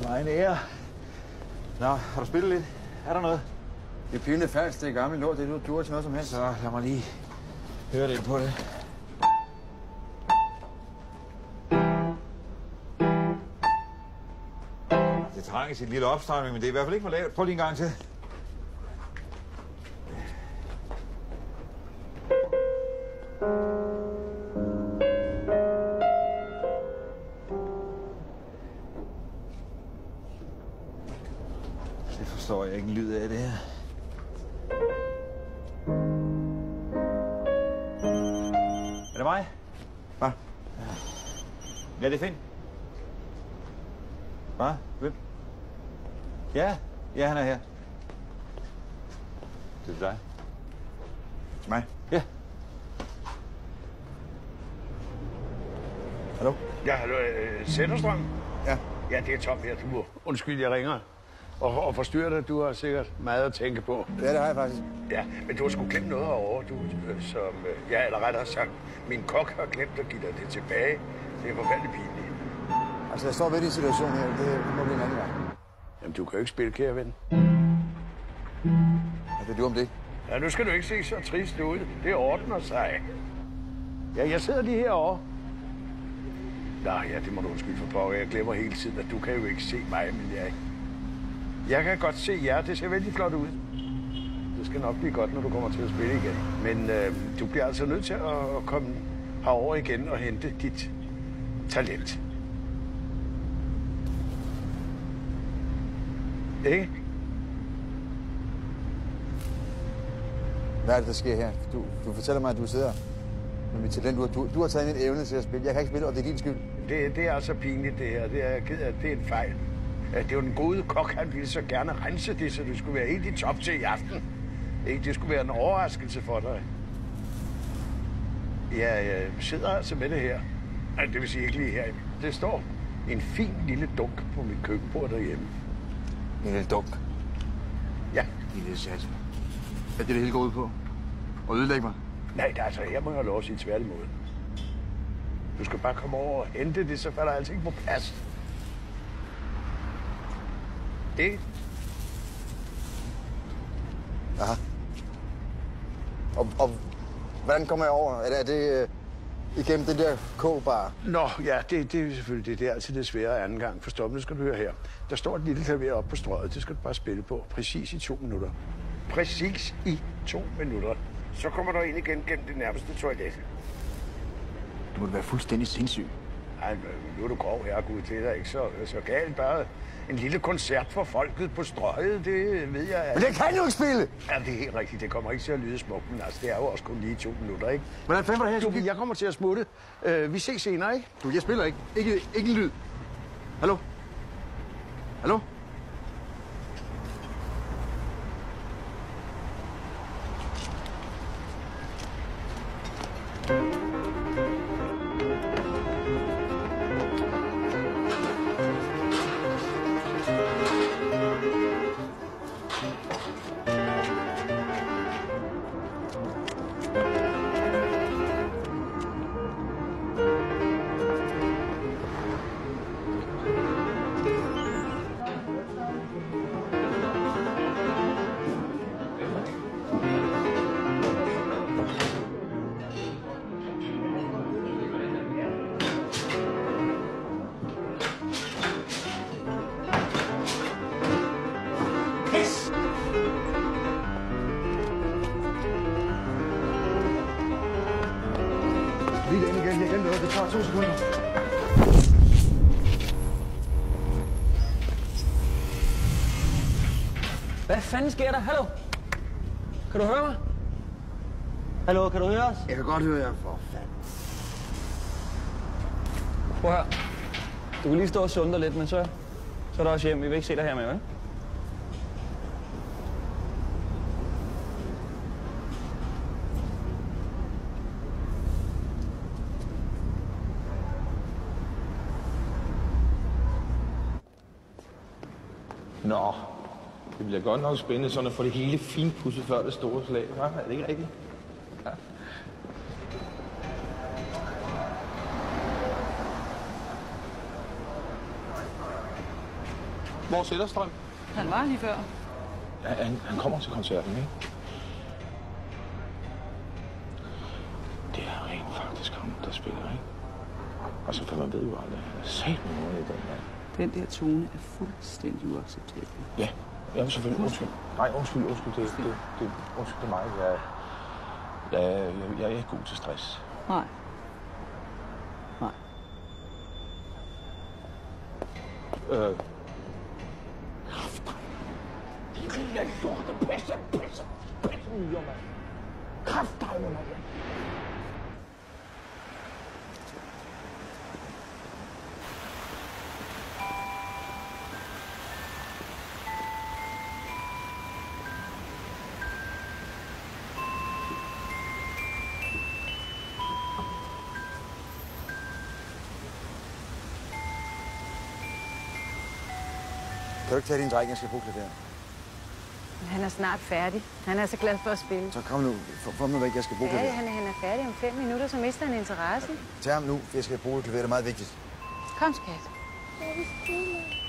Meget ære. Nå, har du spillet lidt? Er der noget? Det er pivende falsk, det er gammelt lort. Det duer til noget som helst. Så lad mig lige høre lidt på det. Det trænger sin lille opstramning, men det er i hvert fald ikke for lavt. Prøv lige en gang til. Det forstår jeg ikke en lyd af, det her. Er det mig? Hvad? Ja, det er fint. Hvad? Hvem? Ja, han er her. Det er dig. Til mig? Ja. Hallo? Ja, hallo. Sætterstrøm? Ja. Ja, det er Tom her. Du må undskyld, jeg ringer. Og forstyrrer dig. Du har sikkert meget at tænke på. Ja, det har jeg faktisk. Ja, men du har sgu glemt noget herovre, som... Ja, eller rettere sagt, min kok har glemt at give dig det tilbage. Det er forfærdeligt pinligt. Altså, jeg står ved din situation her. Det må blive en anden gang. Jamen, du kan jo ikke spille, kære ven. Ja, det er du om det. Ja, nu skal du ikke se så trist ud. Det ordner sig. Ja, jeg sidder lige herovre. Nå, ja, det må du undskylde for, Poul. Jeg glemmer hele tiden, at du kan jo ikke se mig, men jeg kan godt se jer. Det ser vældig flot ud. Det skal nok blive godt, når du kommer til at spille igen. Men du bliver altså nødt til at komme herover igen og hente dit talent. Ikke? Hvad er det, der sker her? Du fortæller mig, at du sidder med mit talent. Du har taget min evne til at spille. Jeg kan ikke spille, og det er din skyld. Det er altså pinligt, det her. Det er jeg ked af. Det er en fejl. Det er jo den gode kok, han ville så gerne rense det, så du skulle være helt i top til i aften. Ikke? Det skulle være en overraskelse for dig. Jeg sidder altså med det her. Det vil sige ikke lige her. Det står en fin lille dunk på mit køkkenbord derhjemme. En lille dunk? Ja. Lille sat. Er det hele går ud på? Og ødelægge mig? Nej, altså, her må jeg lov at sige tværtimod. Du skal bare komme over og hente det, så falder alting på plads. Det? Aha. Og hvordan kommer jeg over? Er det igennem den der kogbar? Nå, ja, det er selvfølgelig det er altid det svære anden gang. Forstå, nu skal du høre her. Der står et lille klaver op på strøget. Det skal du bare spille på. Præcis i 2 minutter. Præcis i 2 minutter. Så kommer du ind igen gennem det nærmeste toilet. Du må være fuldstændig sindssyg. Ej, nu er du grov, herregud. Det er ikke så galt. Bare en lille koncert for folket på strøget, det ved jeg. Men det kan du ikke spille! Ja, det er helt rigtigt. Det kommer ikke til at lyde smukt, men altså, det er jo også kun lige 2 minutter, ikke? Hvordan fanden var det her? Jeg kommer til at smutte. Vi ses senere, ikke? Du, jeg spiller ikke. Ikke en lyd. Hallo? Hallo? Det tager 2 sekunder. Hvad fanden sker der? Hallo? Kan du høre mig? Hallo, kan du høre os? Jeg kan godt høre jer, for fanden. Prøv her. Du kan lige stå og sunde lidt, men så er der også hjem. Vi vil ikke se dig her med, vel? Nå, det bliver godt nok spændende sådan at få det hele finpudset før det store slag. Ja, er det ikke rigtigt? Ja. Hvor er Sætterstrøm? Han var lige før. Ja, han kommer til koncerten, ikke? Det er rent faktisk ham, der spiller, ikke? Og så kan man ved jo aldrig, at der sat med noget i den her. Den der tone er fuldstændig uacceptabel. Ja, selvfølgelig. Undskyld. Nej, undskyld. Det er mig. Jeg er ikke god til stress. Nej. Det er lorte, pisse, myre, mand. Kraftedeme, mand. Kan du ikke tage din dreng, jeg skal bruge klaveret? Han er snart færdig. Han er så glad for at spille. Så kom nu, få nu væk, jeg skal bruge klaveret. Ja, han er færdig om 5 minutter, så mister han interessen. Tag ham nu, jeg skal bruge klaveret, det er meget vigtigt. Kom, skat.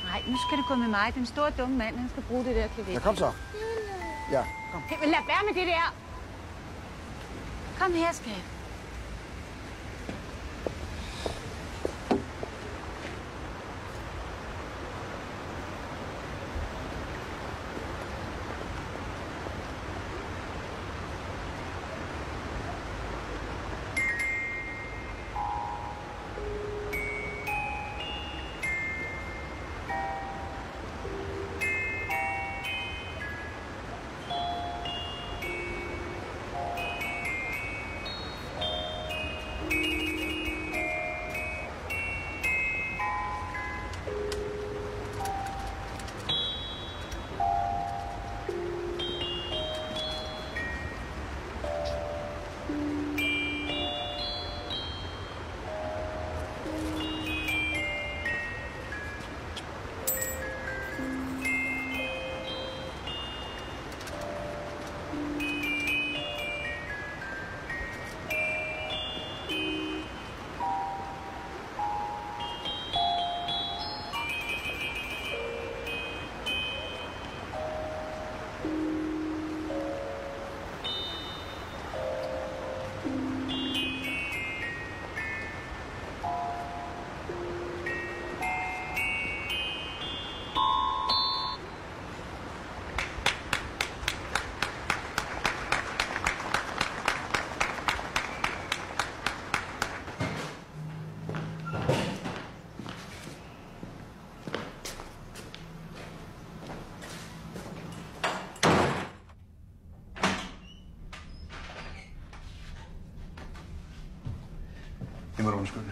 Nej, nu skal du gå med mig. Den store dumme mand, han skal bruge det der klaver. Ja, kom så. Ja. Kom. Hey, men lad være med det der. Kom her, skat. må du undskylde.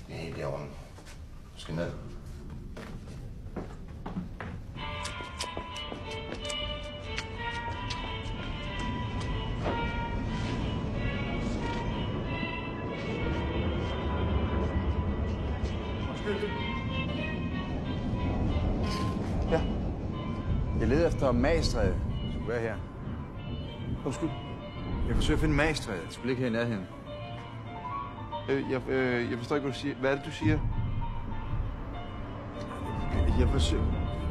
Det er helt i orden. Du skal ned. Ja. Jeg leder efter Magstræde. Det skulle være her. Undskyld. Jeg forsøger at finde Magstræde. Det skulle ligge her i nærheden. Jeg forstår ikke, hvad du siger. Hvad er det, du siger? Jeg forsøger...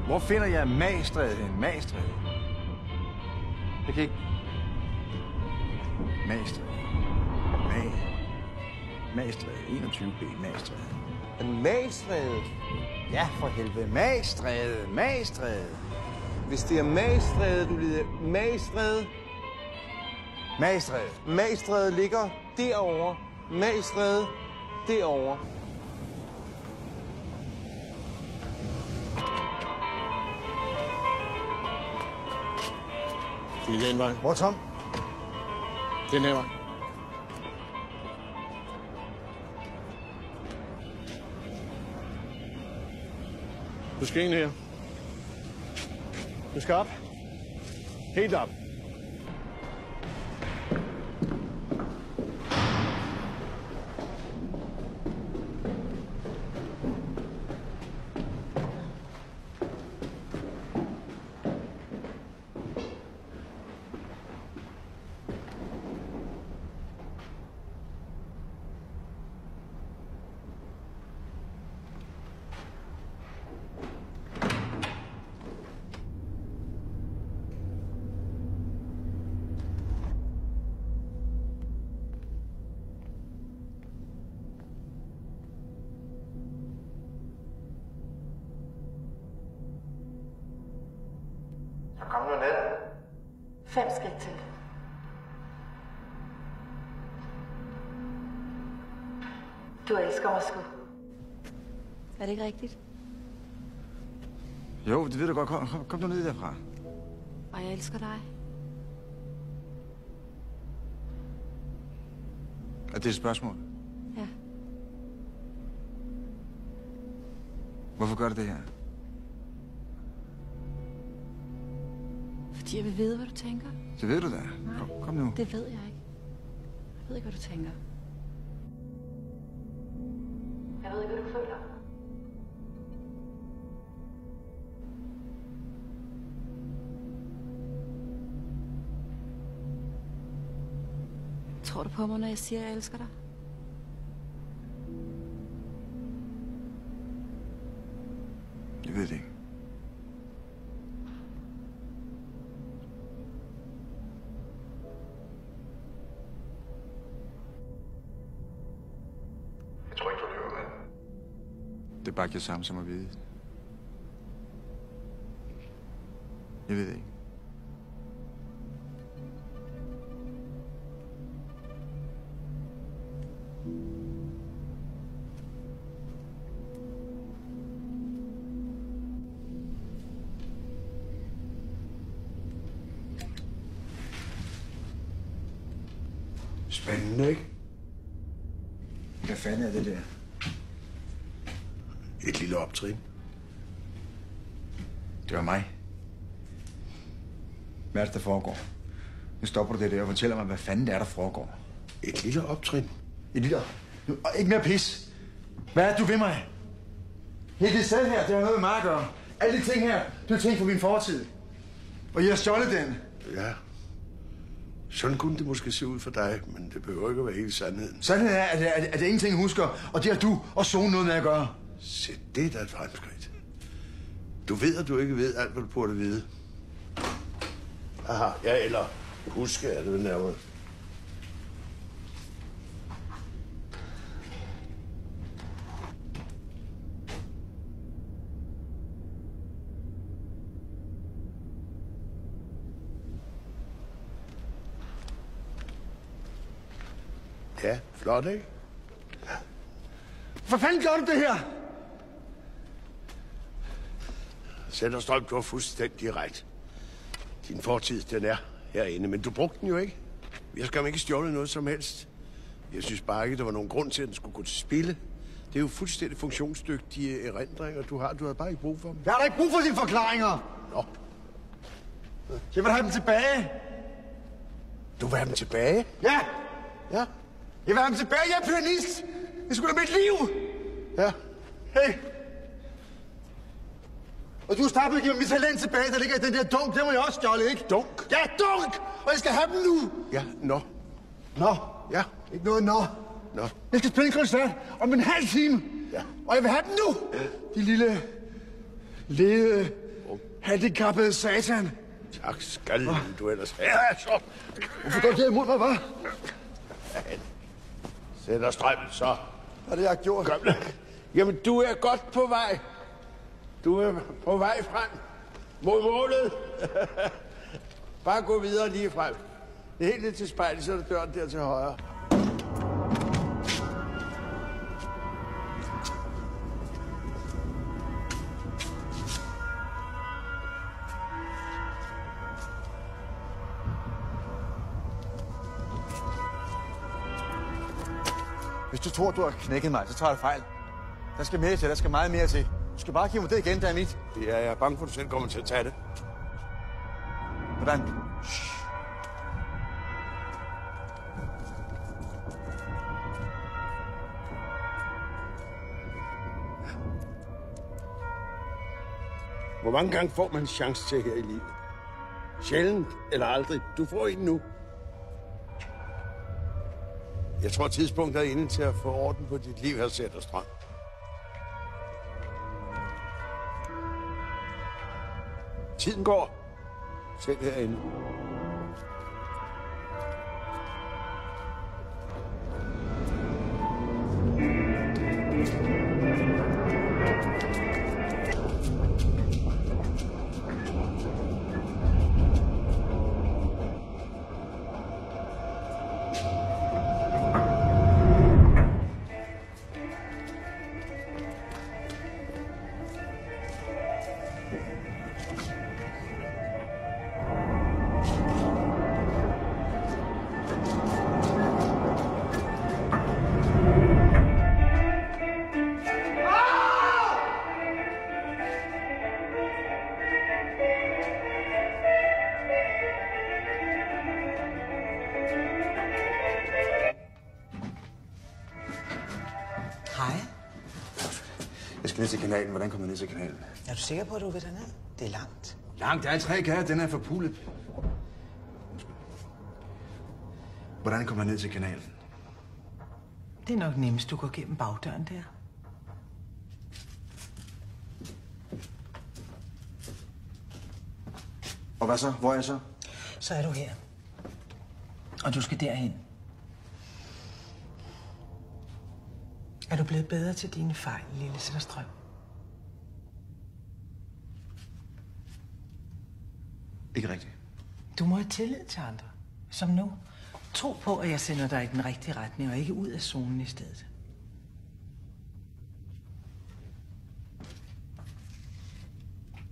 Hvor finder jeg Magstræde hen? Magstræde? Jeg kan ikke... Magstræde. Magstræde. 21B. Magstræde. Magstræde? Ja, for helvede. Magstræde. Magstræde. Hvis det er Magstræde, du lider... Magstræde? Magstræde. Magstræde ligger derovre. Magstræde derovre. Det er den vej. Hvor er Tom? Den her vej. Du skal ind her. Du skal op. Helt op. Så kom nu ned. 5 skridt til. Du elsker mig sgu. Er det ikke rigtigt? Jo, det ved du godt. Kom nu ned derfra. Og jeg elsker dig. Er det et spørgsmål? Ja. Hvorfor gør du det her? Fordi jeg vil vide, hvad du tænker. Det ved du da. Kom nu. Det ved jeg ikke. Jeg ved ikke, hvad du tænker. Jeg ved ikke, hvad du føler. Tror du på mig, når jeg siger, at jeg elsker dig? Jeg ved det ikke. Jeg tror ikke, du lyver, mand. Det er bare ikke det samme som at vide. Jeg ved det ikke. Spændende, ikke? Hvad fanden er det der? Et lille optrin. Det var mig. Hvad er det, der foregår? Nu stopper du det der og fortæller mig, hvad fanden det er, der foregår. Et lille optrin. Et lille... Og ikke mere pis. Hvad er det, du vil mig? Hele det sted her, det har noget med mig at gøre. Alle de ting her, det er ting fra min fortid. Og jeg har stjålet den. Ja. Sådan kunne det måske se ud for dig, men det behøver ikke at være hele sandheden. Sandheden er, at jeg ingenting husker, og det har du og Sone noget med at gøre. Se, det er da et fremskridt. Du ved, at du ikke ved alt, hvad du burde vide. Aha, ja, eller huske er det vel nærmere. Ja, flot, ikke? Hvor fanden gør du det her? Zetterstrøm, du har fuldstændig ret. Din fortid, den er herinde, men du brugte den jo ikke. Vi har skam ikke stjålet noget som helst. Jeg synes bare ikke, der var nogen grund til, at den skulle gå til spilde. Det er jo fuldstændig funktionsdygtige erindringer, du har. Du havde bare ikke brug for dem. Jeg har da ikke brug for dine forklaringer! Nå. Jeg vil have dem tilbage! Du vil have dem tilbage? Ja! Ja? Jeg vil have dem tilbage, jeg er pianist! Det skulle da mit liv! Ja. Hey! Og du har startet med at give mig mit talent tilbage, der ligger i den der dunk. Det må jeg også stjåle, ikke? Dunk? Ja, dunk! Og jeg skal have dem nu! Ja, nå. Nå? Ja. Ikke noget nå. Nå. Jeg skal spille en koncert om en halv time. Ja. Og jeg vil have dem nu! De lille, lede, handicappede satan. Tak skal du ellers have. Ja, så. Hvorfor går det imod mig, hva'? Sæt dig strøm, så. Hvad er det, jeg har gjort? Kom. Jamen, du er godt på vej. Du er på vej frem mod målet. Bare gå videre lige frem. Det er helt lidt til spejlet, så er der døren der til højre. Hvis du tror, du har knækket mig, så tager du fejl. Der skal mere til, der skal meget mere til. Du skal bare give mig det igen, der er mit. Ja, jeg er bange for, at du selv kommer til at tage det. Hvordan? Hvor mange gange får man en chance til her i livet? Sjældent eller aldrig. Du får en nu. Jeg tror, tidspunktet er inde til at få orden på dit liv, hr. Zetterstrøm. Tiden går. Selv herinde. Hej. Jeg skal ned til kanalen. Hvordan kommer jeg ned til kanalen? Er du sikker på, at du vil derned? Det er langt. Langt, der er 3 gader, den er forpulet. Hvordan kommer jeg ned til kanalen? Det er nok nemmest, du går gennem bagdøren der. Og hvad så? Hvor er jeg så? Så er du her. Og du skal derhen. Er du blevet bedre til dine fejl, lille Zetterstrøm? Ikke rigtigt. Du må have tillid til andre. Som nu. Tro på, at jeg sender dig i den rigtige retning, og ikke ud af zonen i stedet.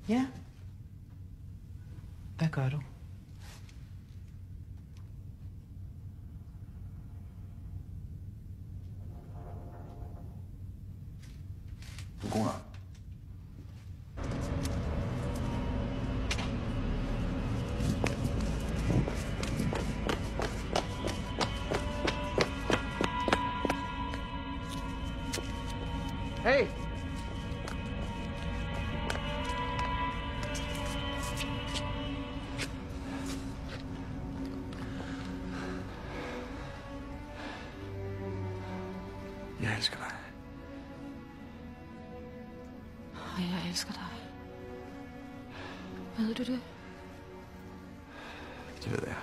Ja. Hvad gør du? Du er god nok. Hey! Jeg elsker dig. Og jeg elsker dig. Ved du det? Det ved jeg.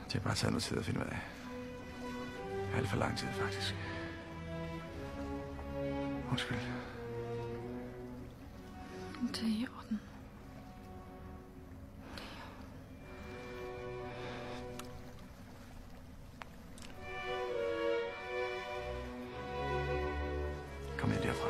Det har bare taget noget tid at finde ud af. Alt for lang tid, faktisk. Undskyld. Det er i orden. Kom ned derfra.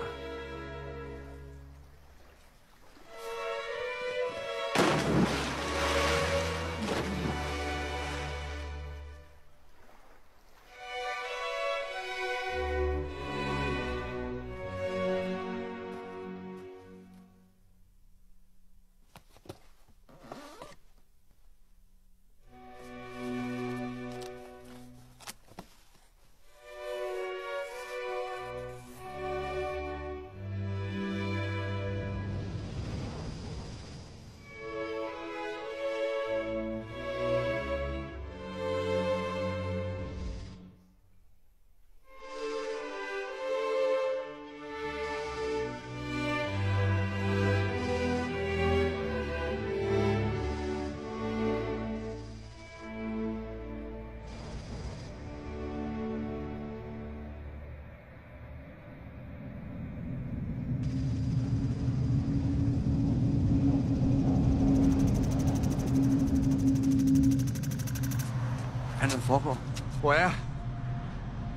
fanden der foregår? Hvor er jeg?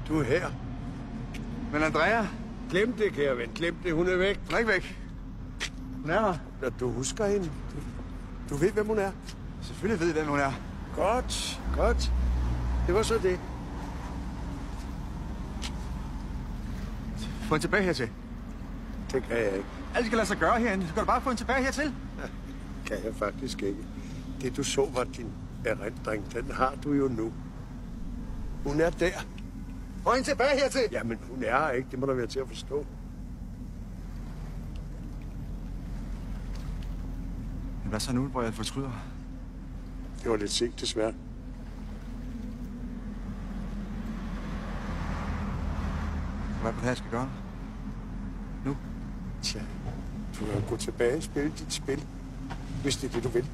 Du er her. Men Andrea? Glem det, kære ven. Glem det. Hun er væk. Hun er ikke væk. Hun er her. Ja, du husker hende. Du ved, hvem hun er. Selvfølgelig ved jeg, hvem hun er. Godt, godt. Det var så det. Få hende tilbage hertil. Det kan jeg ikke. Alt skal lade sig gøre herinde. Skal du bare få hende tilbage hertil? Ja, kan jeg faktisk ikke. Det, du så, var din erindring. Den har du jo nu. Hun er der. Få hende tilbage hertil! Jamen, hun er her ikke. Det må der være til at forstå. Men hvad så nu, hvor jeg fortryder? Det var lidt sent, desværre. Hvad er det, jeg skal gøre? Nu? Tja, du kan gå tilbage og spille dit spil, hvis det er det, du vil.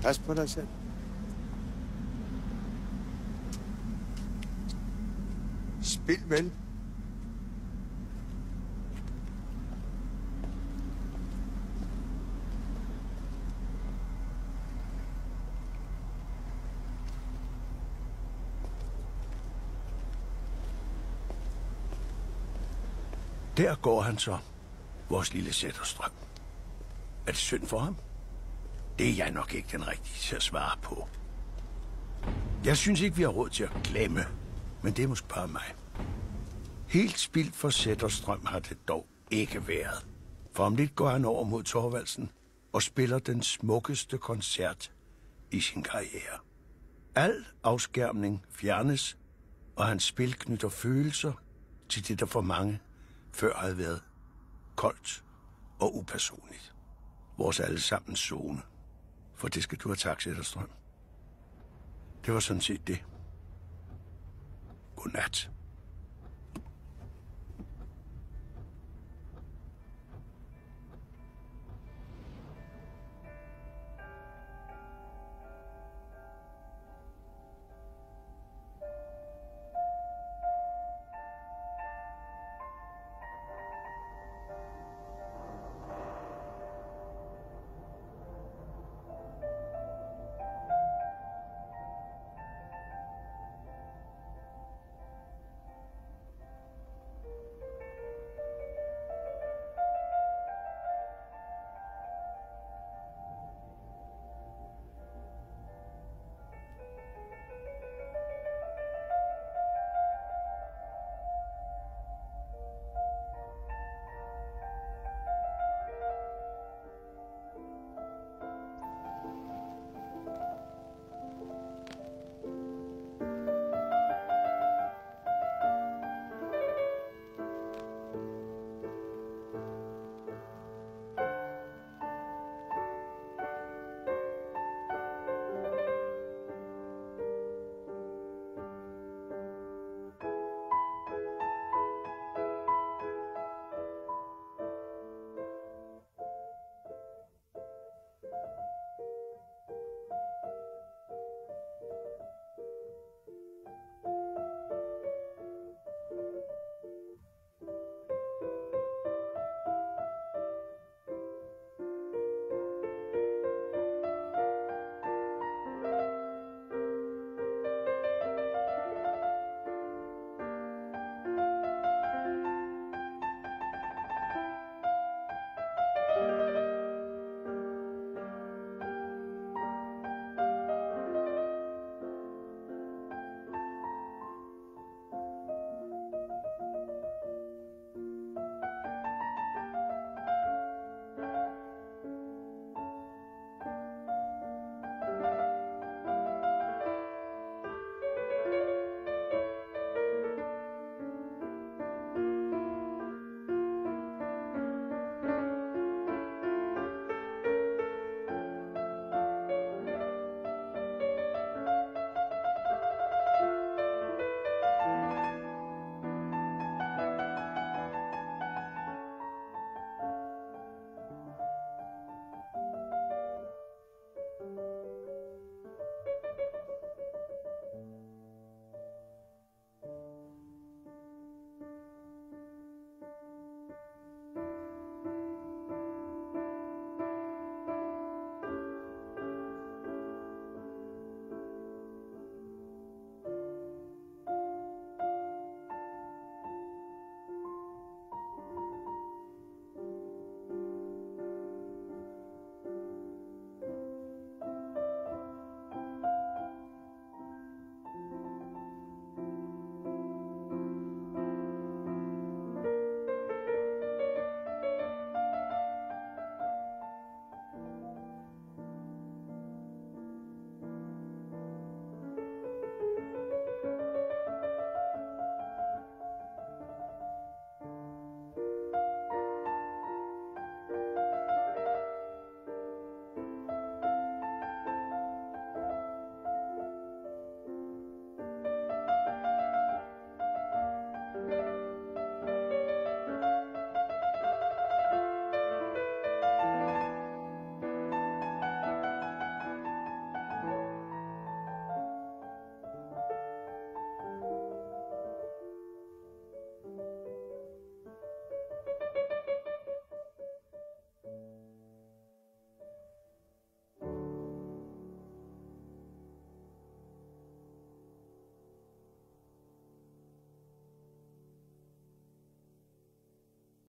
Pas på dig selv. Spil vel. Der går han så, vores lille Zetterstrøm. Er det synd for ham? Det er jeg nok ikke den rigtige til at svare på. Jeg synes ikke, vi har råd til at glemme, men det er måske bare mig. Helt spildt for Zetterstrøm har det dog ikke været. For om lidt går han over mod Thorvaldsen og spiller den smukkeste koncert i sin karriere. Al afskærmning fjernes, og hans spil knytter følelser til det, der for mange før havde været koldt og upersonligt. Vores allesammens zone. For det skal du have tak, Zetterstrøm. Det var sådan set det. Godnat.